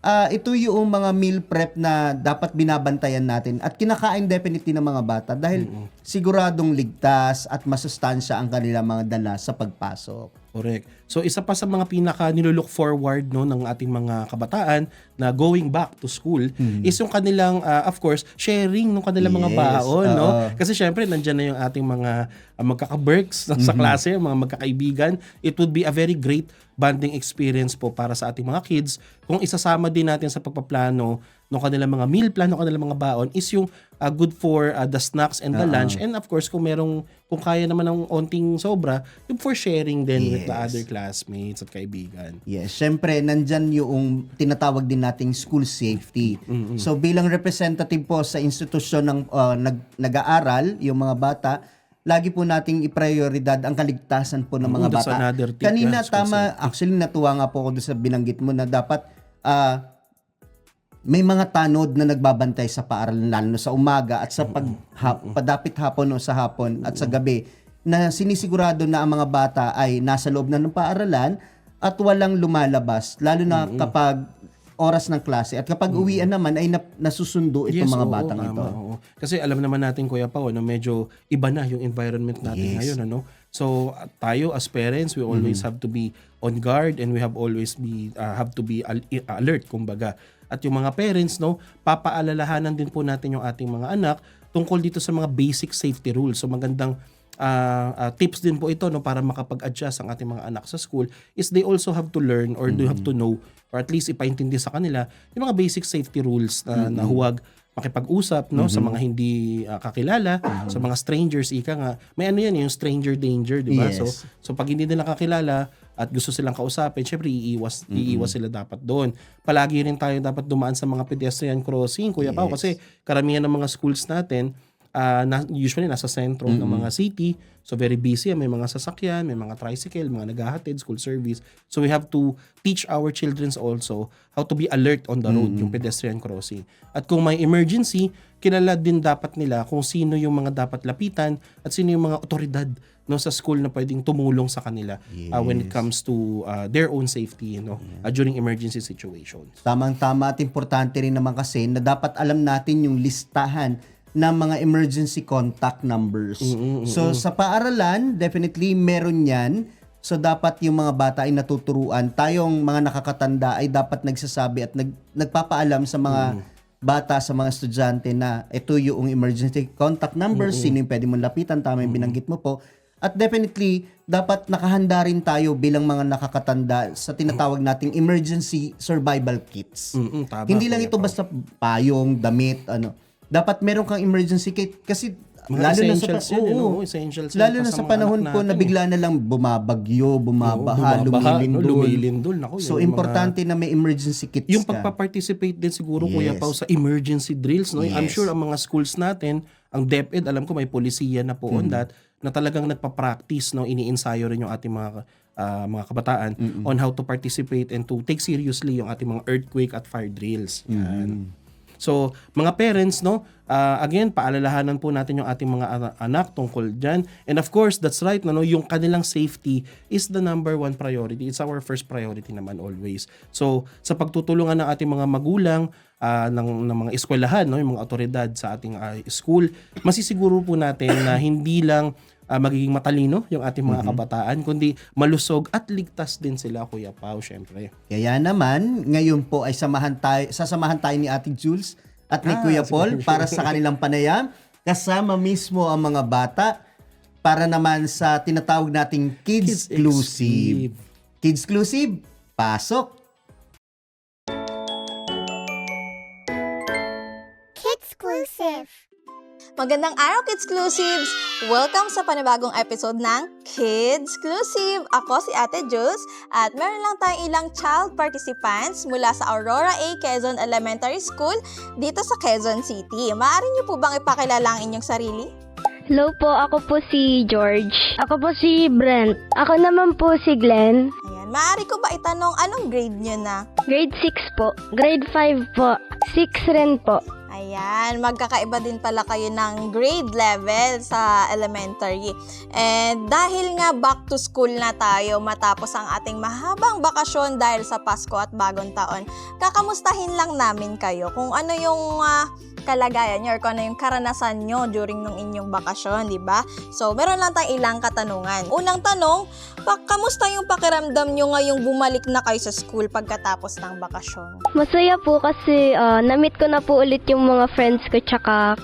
Ito yung mga meal prep na dapat binabantayan natin at kinakain definitely ng mga bata dahil siguradong ligtas at masustansya ang kanilang mga dala sa pagpasok. Correct. So isa pa sa mga pinaka nilook forward, no, ng ating mga kabataan na going back to school is yung kanilang of course sharing ng kanilang mga Yes, baon, no? oo. Kasi syempre nandiyan na yung ating mga magkaka-berks sa klase, mga magkakaibigan. It would be a very great bonding experience po para sa ating mga kids kung isasama din natin sa pagpaplano ng kanilang mga meal plan, ng kanilang mga baon is yung good for the snacks and the lunch, and of course kung kaya naman ng onting sobra, yung for sharing din with the Yes. other classmates at kaibigan. Yes, syempre nandyan yung tinatawag din nating school safety. So bilang representative po sa institusyon ng nag-aaral, yung mga bata, lagi po nating i-prioridad ang kaligtasan po ng mga That's bata. another tip, Kanina school tama, safety. actually natuwa nga po ako doon sa binanggit mo na dapat may mga tanod na nagbabantay sa paaralan lalo na sa umaga at sa padapit hapon o sa hapon at sa gabi na sinisigurado na ang mga bata ay nasa loob na ng paaralan at walang lumalabas lalo na kapag oras ng klase at kapag uwian naman ay nasusundo itong mga oo, batang tama, ito. oo. Kasi alam naman natin, Kuya Pao, na medyo iba na yung environment natin Yes. ngayon, ano? So tayo as parents, we always have to be on guard and we have to be alert, kumbaga. At yung mga parents, no, papaalalahanan din po natin yung ating mga anak tungkol dito sa mga basic safety rules. So magandang tips din po ito, no, para makapag-adjust ang ating mga anak sa school is they also have to learn or they have to know or at least ipaintindi sa kanila yung mga basic safety rules na huwag makipag-usap, no, sa mga hindi kakilala, sa mga strangers, ika nga. May yan, yung stranger danger, di ba? Yes. So pag hindi nila kakilala at gusto silang kausapin, syempre iiwas sila dapat doon. Palagi rin tayo dapat dumaan sa mga pedestrian crossing, Kuya Pao, kasi karamihan ng mga schools natin usually nasa sentro ng mga city. So very busy, may mga sasakyan, may mga tricycle, mga naghahatid, school service. So we have to teach our children also how to be alert on the road, yung pedestrian crossing. At kung may emergency, kilala din dapat nila kung sino yung mga dapat lapitan at sino yung mga otoridad, no, sa school na pwedeng tumulong sa kanila when it comes to their own safety, during emergency situations. Tamang-tama at importante rin naman kasi na dapat alam natin yung listahan ng mga emergency contact numbers. So sa paaralan, definitely meron yan. So dapat yung mga bata ay natuturuan. Tayong mga nakakatanda ay dapat nagsasabi at nagpapaalam sa mga bata, sa mga estudyante na ito yung emergency contact numbers, sino yung pwede mong lapitan, tama yung binanggit mo po. At definitely, dapat nakahanda rin tayo bilang mga nakakatanda sa tinatawag nating emergency survival kits. Tama, Hindi lang Kuya ito Pao. basta payong, damit, dapat meron kang emergency kit kasi Mga lalo na sa essentials yun, essentials yan lalo pa na sa sa mga panahon anak po na natin, bigla na lang bumabagyo, bumabaha, lumilindol. Naku, So yung importante na may emergency kits yung ka. pagpa-participate din siguro, Kuya Yes. Pao, sa emergency drills, no? I'm Yes. sure ang mga schools natin, ang DepEd, alam ko may polisiya na po on that, na talagang nagpa-practice, no? Iniinsayo rin yung ating mga kabataan on how to participate and to take seriously yung ating mga earthquake at fire drills. Yan. So, mga parents, no, again, paalalahanan po natin yung ating mga anak tungkol dyan. And of course, that's right, no, yung kanilang safety is the number one priority. It's our first priority naman always. So, sa pagtutulungan ng ating mga magulang, ng mga eskwelahan, no, yung mga otoridad sa ating school, masisiguro po natin na hindi lang magiging matalino yung ating mga kabataan, kundi malusog at ligtas din sila, Kuya Pao, syempre. Kaya naman, ngayon po ay sasamahan tayo ni Ate Jules at ni Kuya Paul para sa kanilang panayam kasama mismo ang mga bata para naman sa tinatawag nating Kids-Clusive. Kids-Clusive, pasok! Kids-Clusive. Magandang araw, Kids-Clusives! Welcome sa panibagong episode ng Kids-Clusive! Ako si Ate Jules at meron lang tayong ilang child participants mula sa Aurora A. Quezon Elementary School dito sa Quezon City. Maaari niyo po bang ipakilala ang inyong sarili? Hello po, ako po si George. Ako po si Brent. Ako naman po si Glenn. Ayan, maaari ko ba itanong anong grade niyo na? Grade 6 po. Grade 5 po. 6 rin po. Ayan, magkakaiba din pala kayo ng grade level sa elementary. And dahil nga back to school na tayo matapos ang ating mahabang bakasyon dahil sa Pasko at Bagong Taon, kakamustahin lang namin kayo kung ano yung kalagayan nyo or kung ano yung karanasan nyo during nung inyong bakasyon, di ba? So, meron lang tayong ilang katanungan. Unang tanong, kamusta yung pakiramdam nyo ngayong bumalik na kayo sa school pagkatapos ng bakasyon? Masaya po kasi na-meet ko na po ulit yung mga friends ko tsaka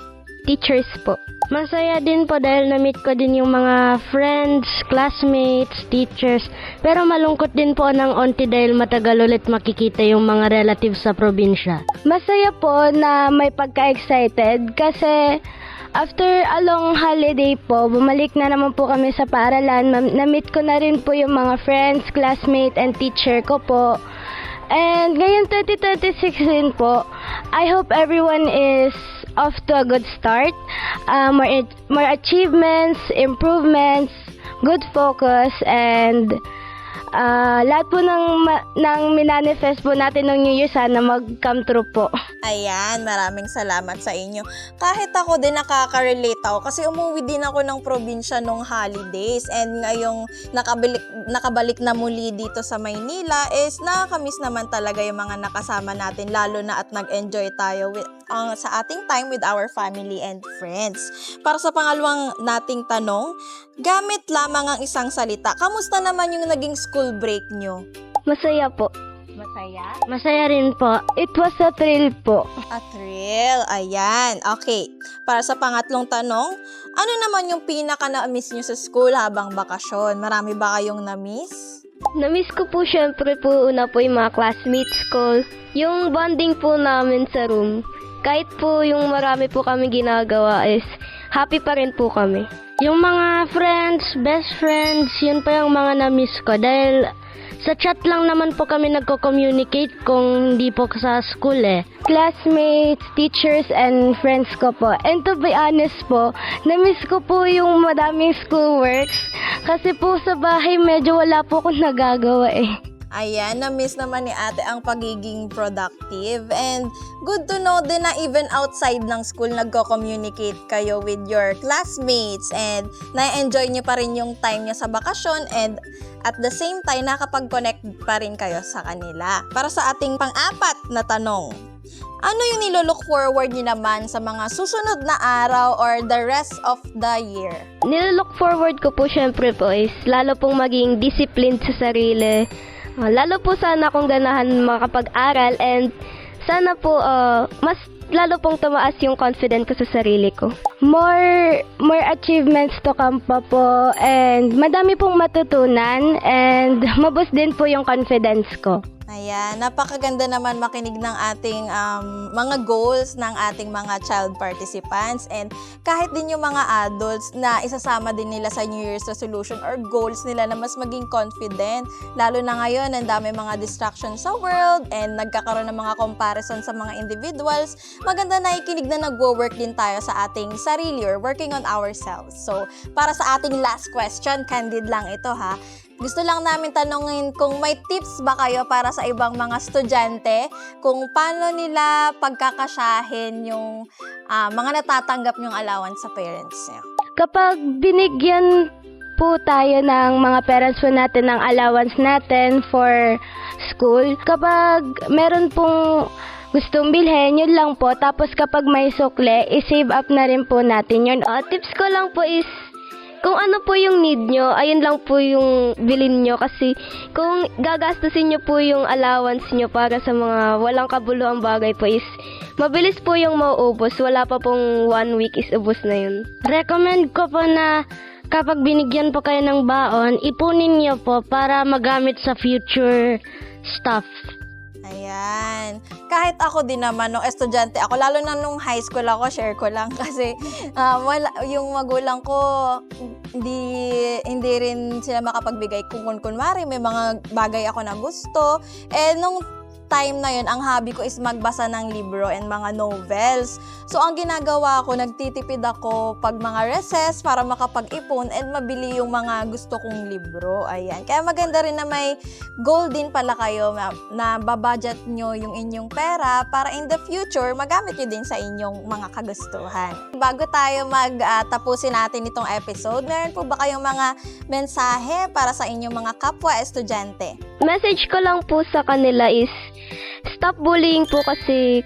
teachers po. Masaya din po dahil na-meet ko din yung mga friends, classmates, teachers. Pero malungkot din po ng onti dahil matagal ulit makikita yung mga relatives sa probinsya. Masaya po na may pagka-excited kasi after a long holiday po, bumalik na naman po kami sa paaralan. Na-meet ko na rin po yung mga friends, classmates, and teacher ko po. And ngayon 2026 din po, I hope everyone is off to a good start. More achievements, improvements, good focus, and lahat po ng minanifest po natin ng New Year sana mag-come true po. Ayan, maraming salamat sa inyo. Kahit ako din nakaka-relate ako kasi umuwi din ako ng probinsya nung holidays and ngayong nakabalik na muli dito sa Maynila is nakakamiss naman talaga yung mga nakasama natin lalo na at nag-enjoy tayo sa ating time with our family and friends. Para sa pangalawang nating tanong, gamit lamang ang isang salita, kamusta naman yung naging school break nyo? Masaya po. Masaya? Masaya rin po. It was a thrill po. A thrill, ayan. Okay, para sa pangatlong tanong, ano naman yung pinaka-na-miss nyo sa school habang bakasyon? Marami ba kayong na-miss? Na-miss ko po syempre po una po yung mga classmates ko. Yung bonding po namin sa room. Kahit po yung marami po kami ginagawa is happy pa rin po kami. Yung mga friends, best friends, yun pa yung mga na-miss ko dahil sa chat lang naman po kami nagko-communicate kung hindi po sa school eh. Classmates, teachers, and friends ko po. And to be honest po, na-miss ko po yung madaming schoolworks kasi po sa bahay medyo wala po akong nagagawa eh. Ayan, na-miss naman ni ate ang pagiging productive and good to know din na even outside ng school nagko-communicate kayo with your classmates and na-enjoy nyo pa rin yung time nyo sa bakasyon and at the same time nakapag-connect pa rin kayo sa kanila. Para sa ating pang-apat na tanong, ano yung nilolook forward nyo naman sa mga susunod na araw or the rest of the year? Nilolook forward ko po syempre po is lalo pong maging disciplined sa sarili. Lalo po sana akong ganahan makapag-aral and sana po mas lalo pong tumaas yung confidence ko sa sarili ko. More achievements to come pa po and madami pong matutunan and maboost din po yung confidence ko. Ayan, napakaganda naman makinig ng ating mga goals ng ating mga child participants and kahit din yung mga adults na isasama din nila sa New Year's resolution or goals nila na mas maging confident. Lalo na ngayon, ang dami mga distractions sa world and nagkakaroon ng mga comparison sa mga individuals. Maganda na ikinig na nagwo-work din tayo sa ating sarili or working on ourselves. So, para sa ating last question, candid lang ito ha. Gusto lang namin tanungin kung may tips ba kayo para sa ibang mga estudyante kung paano nila pagkakasyahin yung mga natatanggap nyong allowance sa parents niyo. Kapag binigyan po tayo ng mga parents po natin ng allowance natin for school, kapag meron pong gustong bilhin, yun lang po. Tapos kapag may sukle, i-save up na rin po natin yun. Tips ko lang po is kung ano po yung need nyo, ayun lang po yung bilhin nyo. Kasi kung gagastusin nyo po yung allowance nyo para sa mga walang kabuluhang bagay po is Mabilis po yung mauubos. Wala pa pong 1 week is ubos na yun. Recommend ko po na kapag binigyan po kayo ng baon, ipunin niyo po para magamit sa future stuff. Ayan. Kahit ako din naman, nung estudyante ako, lalo na nung high school ako, share ko lang kasi yung magulang ko, hindi rin sila makapagbigay kung kunwari may mga bagay ako na gusto. Nung time na yun, ang hobby ko is magbasa ng libro and mga novels. So, ang ginagawa ko, nagtitipid ako pag mga recess para makapag-ipon and mabili yung mga gusto kong libro. Ayan. Kaya maganda rin na may goal din pala kayo na babudget nyo yung inyong pera para in the future, magamit nyo din sa inyong mga kagustuhan. Bago tayo tapusin natin itong episode, meron po ba kayong mga mensahe para sa inyong mga kapwa estudyante? Message ko lang po sa kanila is, stop bullying po kasi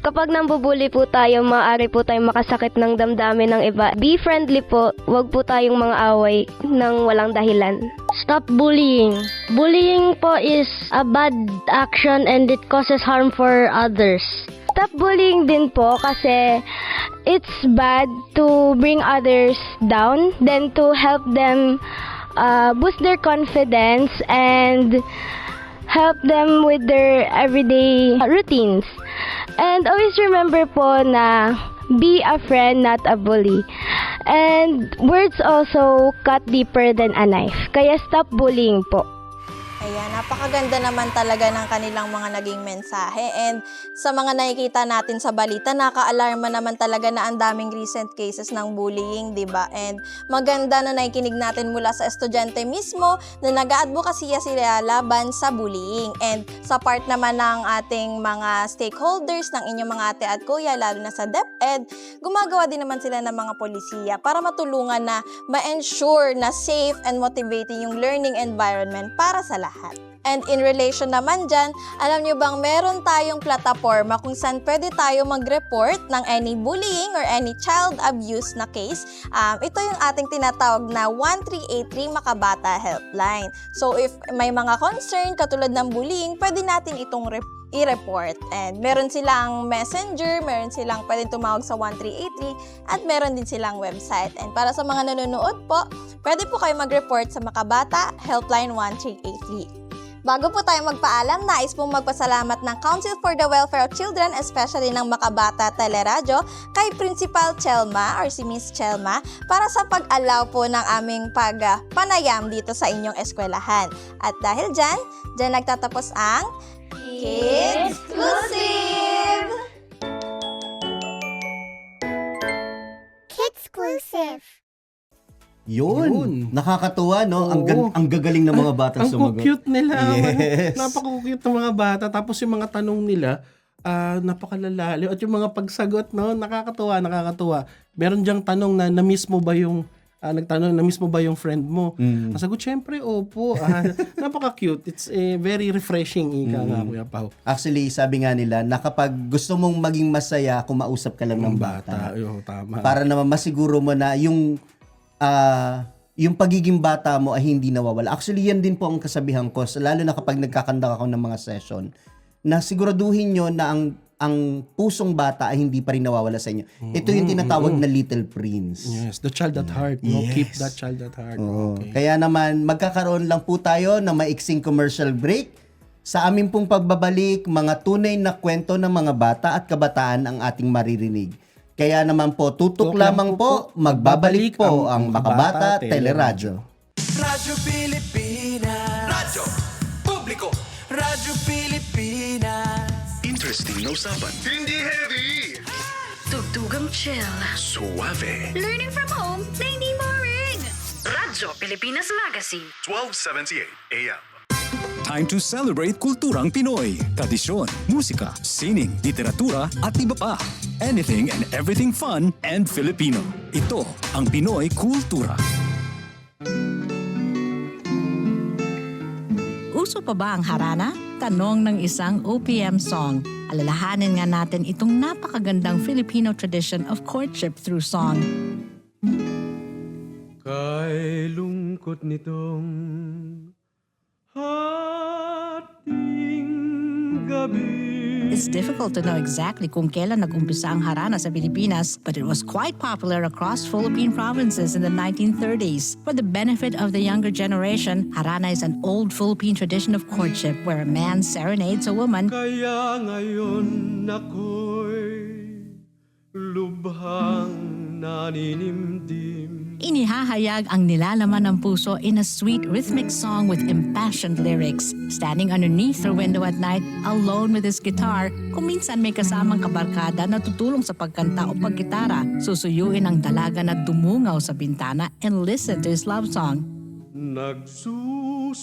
kapag nambubuli po tayo, maaari po tayong makasakit ng damdamin ng iba. Be friendly po, wag po tayong mga away ng walang dahilan. Stop bullying. Bullying po is a bad action and it causes harm for others. Stop bullying din po kasi it's bad to bring others down than to help them boost their confidence and help them with their everyday routines. And always remember po na be a friend, not a bully. And words also cut deeper than a knife. Kaya stop bullying po. Ayan, napakaganda naman talaga ng kanilang mga naging mensahe. And sa mga nakikita natin sa balita, nakaalarma naman talaga na ang daming recent cases ng bullying, di ba? And maganda na nakikinig natin mula sa estudyante mismo na nag-aadvokasya sila laban sa bullying. And sa part naman ng ating mga stakeholders, ng inyong mga ate at kuya, lalo na sa DepEd, gumagawa din naman sila ng mga polisiya para matulungan na ma-ensure na safe and motivating yung learning environment para sa lahat. And in relation naman dyan, alam nyo bang meron tayong plataforma kung saan pwede tayo mag-report ng any bullying or any child abuse na case. Ito yung ating tinatawag na 1383 Makabata Helpline. So if may mga concern katulad ng bullying, pwede natin itong i-report. And meron silang messenger, meron silang pwedeng tumawag sa 1383 at meron din silang website. And para sa mga nanonood po, pwede po kayo mag-report sa Makabata Helpline 1383. Bago po tayo magpaalam, nais pong magpasalamat ng Council for the Welfare of Children, especially ng Makabata Teleradyo, kay Principal Chelma or si Miss Chelma para sa pag-allow po ng aming pagpanayam dito sa inyong eskwelahan. At dahil dyan nagtatapos ang Kids Exclusive! Kids-clusive. Yun. Nakakatuwa, no? Ang gagaling ng mga bata sumagot. Ang cute nila. Yes. Napaka-cute ng mga bata. Tapos yung mga tanong nila, napakalalalim. At yung mga pagsagot, no? Nakakatuwa. Meron diyang tanong na na-miss mo ba yung nagtanong, na-miss mo ba yung friend mo? Ang sagot, syempre, opo. Napaka-cute. It's very refreshing, ika nga, Kuya Pao. Actually, sabi nga nila, na kapag gusto mong maging masaya, kumausap ka lang ng bata. Tama. Para naman masiguro mo na yung pagiging bata mo ay hindi nawawala. Actually, yan din po ang kasabihan ko, lalo na kapag nagkakandak ako ng mga session, na siguraduhin nyo na ang pusong bata ay hindi pa rin nawawala sa inyo. Ito yung tinatawag na Little Prince. Yes, the child at heart. No? Yes. Keep that child at heart. Okay. Kaya naman, magkakaroon lang po tayo ng maiksing commercial break. Sa aming pong pagbabalik, mga tunay na kwento ng mga bata at kabataan ang ating maririnig. Kaya naman po, tutok lamang po, magbabalik po ang Makabata Teleradyo. Radyo Pilipinas. Radyo Publiko. Radyo Pilipinas. Interesting na usapan. Hindi heavy. Tugtugang chill. Suave. Learning from home na hindi boring. Radyo Pilipinas Magazine. 1278 AM. Time to celebrate kulturang Pinoy. Tradisyon, musika, sining, literatura at iba pa. Anything and everything fun and Filipino. Ito ang Pinoy Kultura. Uso pa ba ang harana? Tanong ng isang OPM song. Alalahanin nga natin itong napakagandang Filipino tradition of courtship through song. Kay lungkot nitong hating gabi, It's difficult to know exactly kung kailan nag-umpisa ang harana sa Pilipinas, but it was quite popular across Philippine provinces in the 1930s. For the benefit of the younger generation, harana is an old Philippine tradition of courtship where a man serenades a woman. Kaya ngayon ako'y lubhang naninimdim. Inihahayag ang nilalaman ng puso in a sweet rhythmic song with impassioned lyrics. Standing underneath her window at night, alone with his guitar, kung minsan may kasamang kabarkada na tutulong sa pagkanta o paggitara, susuyuin ang dalaga na dumungaw sa bintana and listen to his love song. Nagsusumamo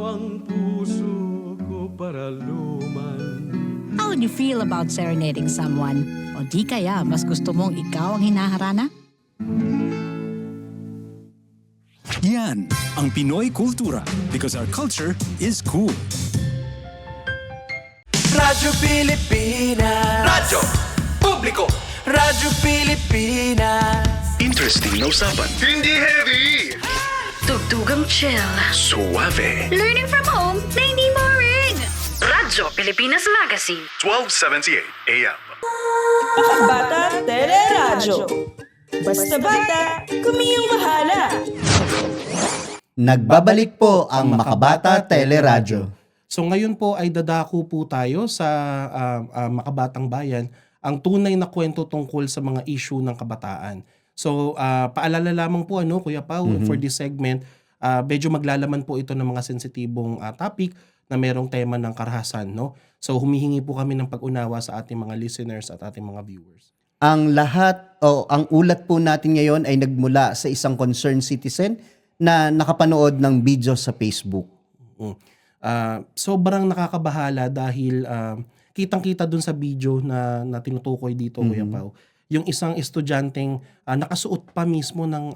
ang puso ko para luman. How would you feel about serenading someone? O di kaya mas gusto mong ikaw ang hinaharana? Yan ang Pinoy Kultura because our culture is cool. Radyo Pilipinas. Radyo Publiko. Radyo Pilipinas. Interesting na usapan. Hindi heavy. Tugtugang chill. Suave. Learning from home na hindi boring. Radyo Pilipinas Magazine. 1278 AM. Bata Teleradyo. Basta bata, kumiyong bahala. Nagbabalik po ang Makabata Teleradyo. So ngayon po ay dadako po tayo sa Makabatang Bayan, ang tunay na kwento tungkol sa mga issue ng kabataan. So paalala lamang po Kuya Pao, for this segment, medyo maglalaman po ito ng mga sensitibong topic na merong tema ng karahasan, no? So humihingi po kami ng pag-unawa sa ating mga listeners at ating mga viewers. Ang ang ulat po natin ngayon ay nagmula sa isang concerned citizen na nakapanood ng video sa Facebook. Sobrang nakakabahala dahil kitang-kita dun sa video na tinutukoy dito, Kuya Pao, yung isang estudyanteng nakasuot pa mismo ng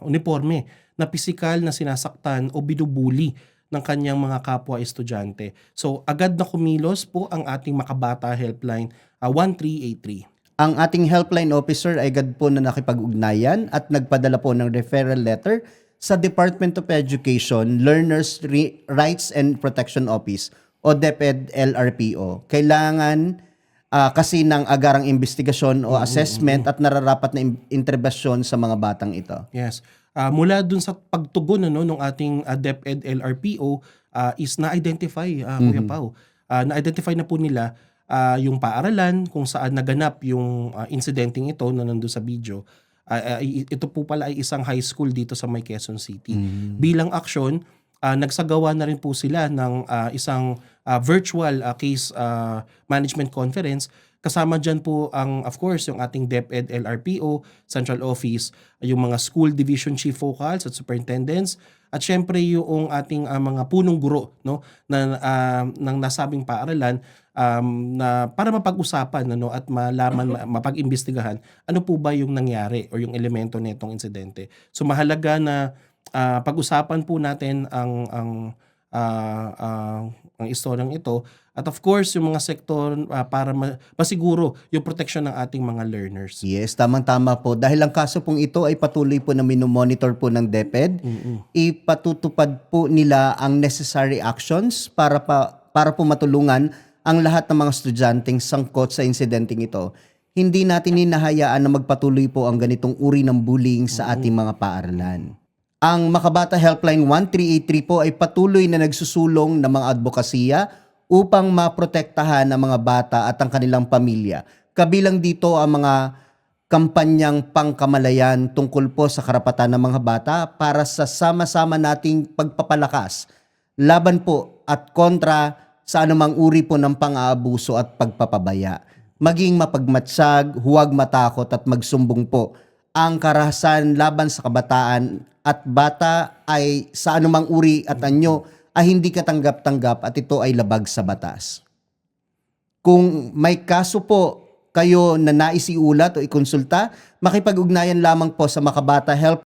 uniforme na pisikal na sinasaktan o binubuli ng kanyang mga kapwa estudyante. So agad na kumilos po ang ating Makabata Helpline 1383. Ang ating helpline officer ay agad po na nakipag-ugnayan at nagpadala po ng referral letter sa Department of Education Learners Rights and Protection Office o DepEd LRPO. Kailangan kasi ng agarang investigasyon o assessment at nararapat na interbensyon sa mga batang ito. Yes. Mula dun sa pagtugon ng ating DepEd LRPO is na-identify, Kuya Pao. Na-identify na po nila yung paaralan kung saan naganap yung incidenting ito na nandun sa video. Ito po pala ay isang high school dito sa May Quezon City. Bilang aksyon, nagsagawa na rin po sila ng isang virtual case management conference. Kasama dyan po of course, yung ating DepEd LRPO, Central Office, yung mga school division chief focals at superintendents, at syempre yung ating mga punong guro ng nasabing paaralan na para mapag-usapan at malaman, mapag-imbestigahan ano po ba yung nangyari o yung elemento nitong insidente. So mahalaga na pag-usapan po natin ang istoryang ito. At of course, yung mga sektor para masiguro yung protection ng ating mga learners. Yes, tamang-tama po. Dahil ang kaso pong ito ay patuloy po na minomonitor po ng DepEd, ipatutupad po nila ang necessary actions para po matulungan ang lahat ng mga estudyanteng sangkot sa insidenteng ito. Hindi natin hinahayaan na magpatuloy po ang ganitong uri ng bullying sa ating mga paaralan. Ang Makabata Helpline 1383 po ay patuloy na nagsusulong ng mga advokasya upang maprotektahan ang mga bata at ang kanilang pamilya. Kabilang dito ang mga kampanyang pangkamalayan tungkol po sa karapatan ng mga bata para sa sama-sama nating pagpapalakas, laban po at kontra sa anumang uri po ng pang-aabuso at pagpapabaya. Maging mapagmatsag, huwag matakot at magsumbong po. Ang karahasan laban sa kabataan at bata ay sa anumang uri at anyo ay hindi katanggap-tanggap at ito ay labag sa batas. Kung may kaso po kayo na nais iulat o ikonsulta, makipag-ugnayan lamang po sa Makabata Help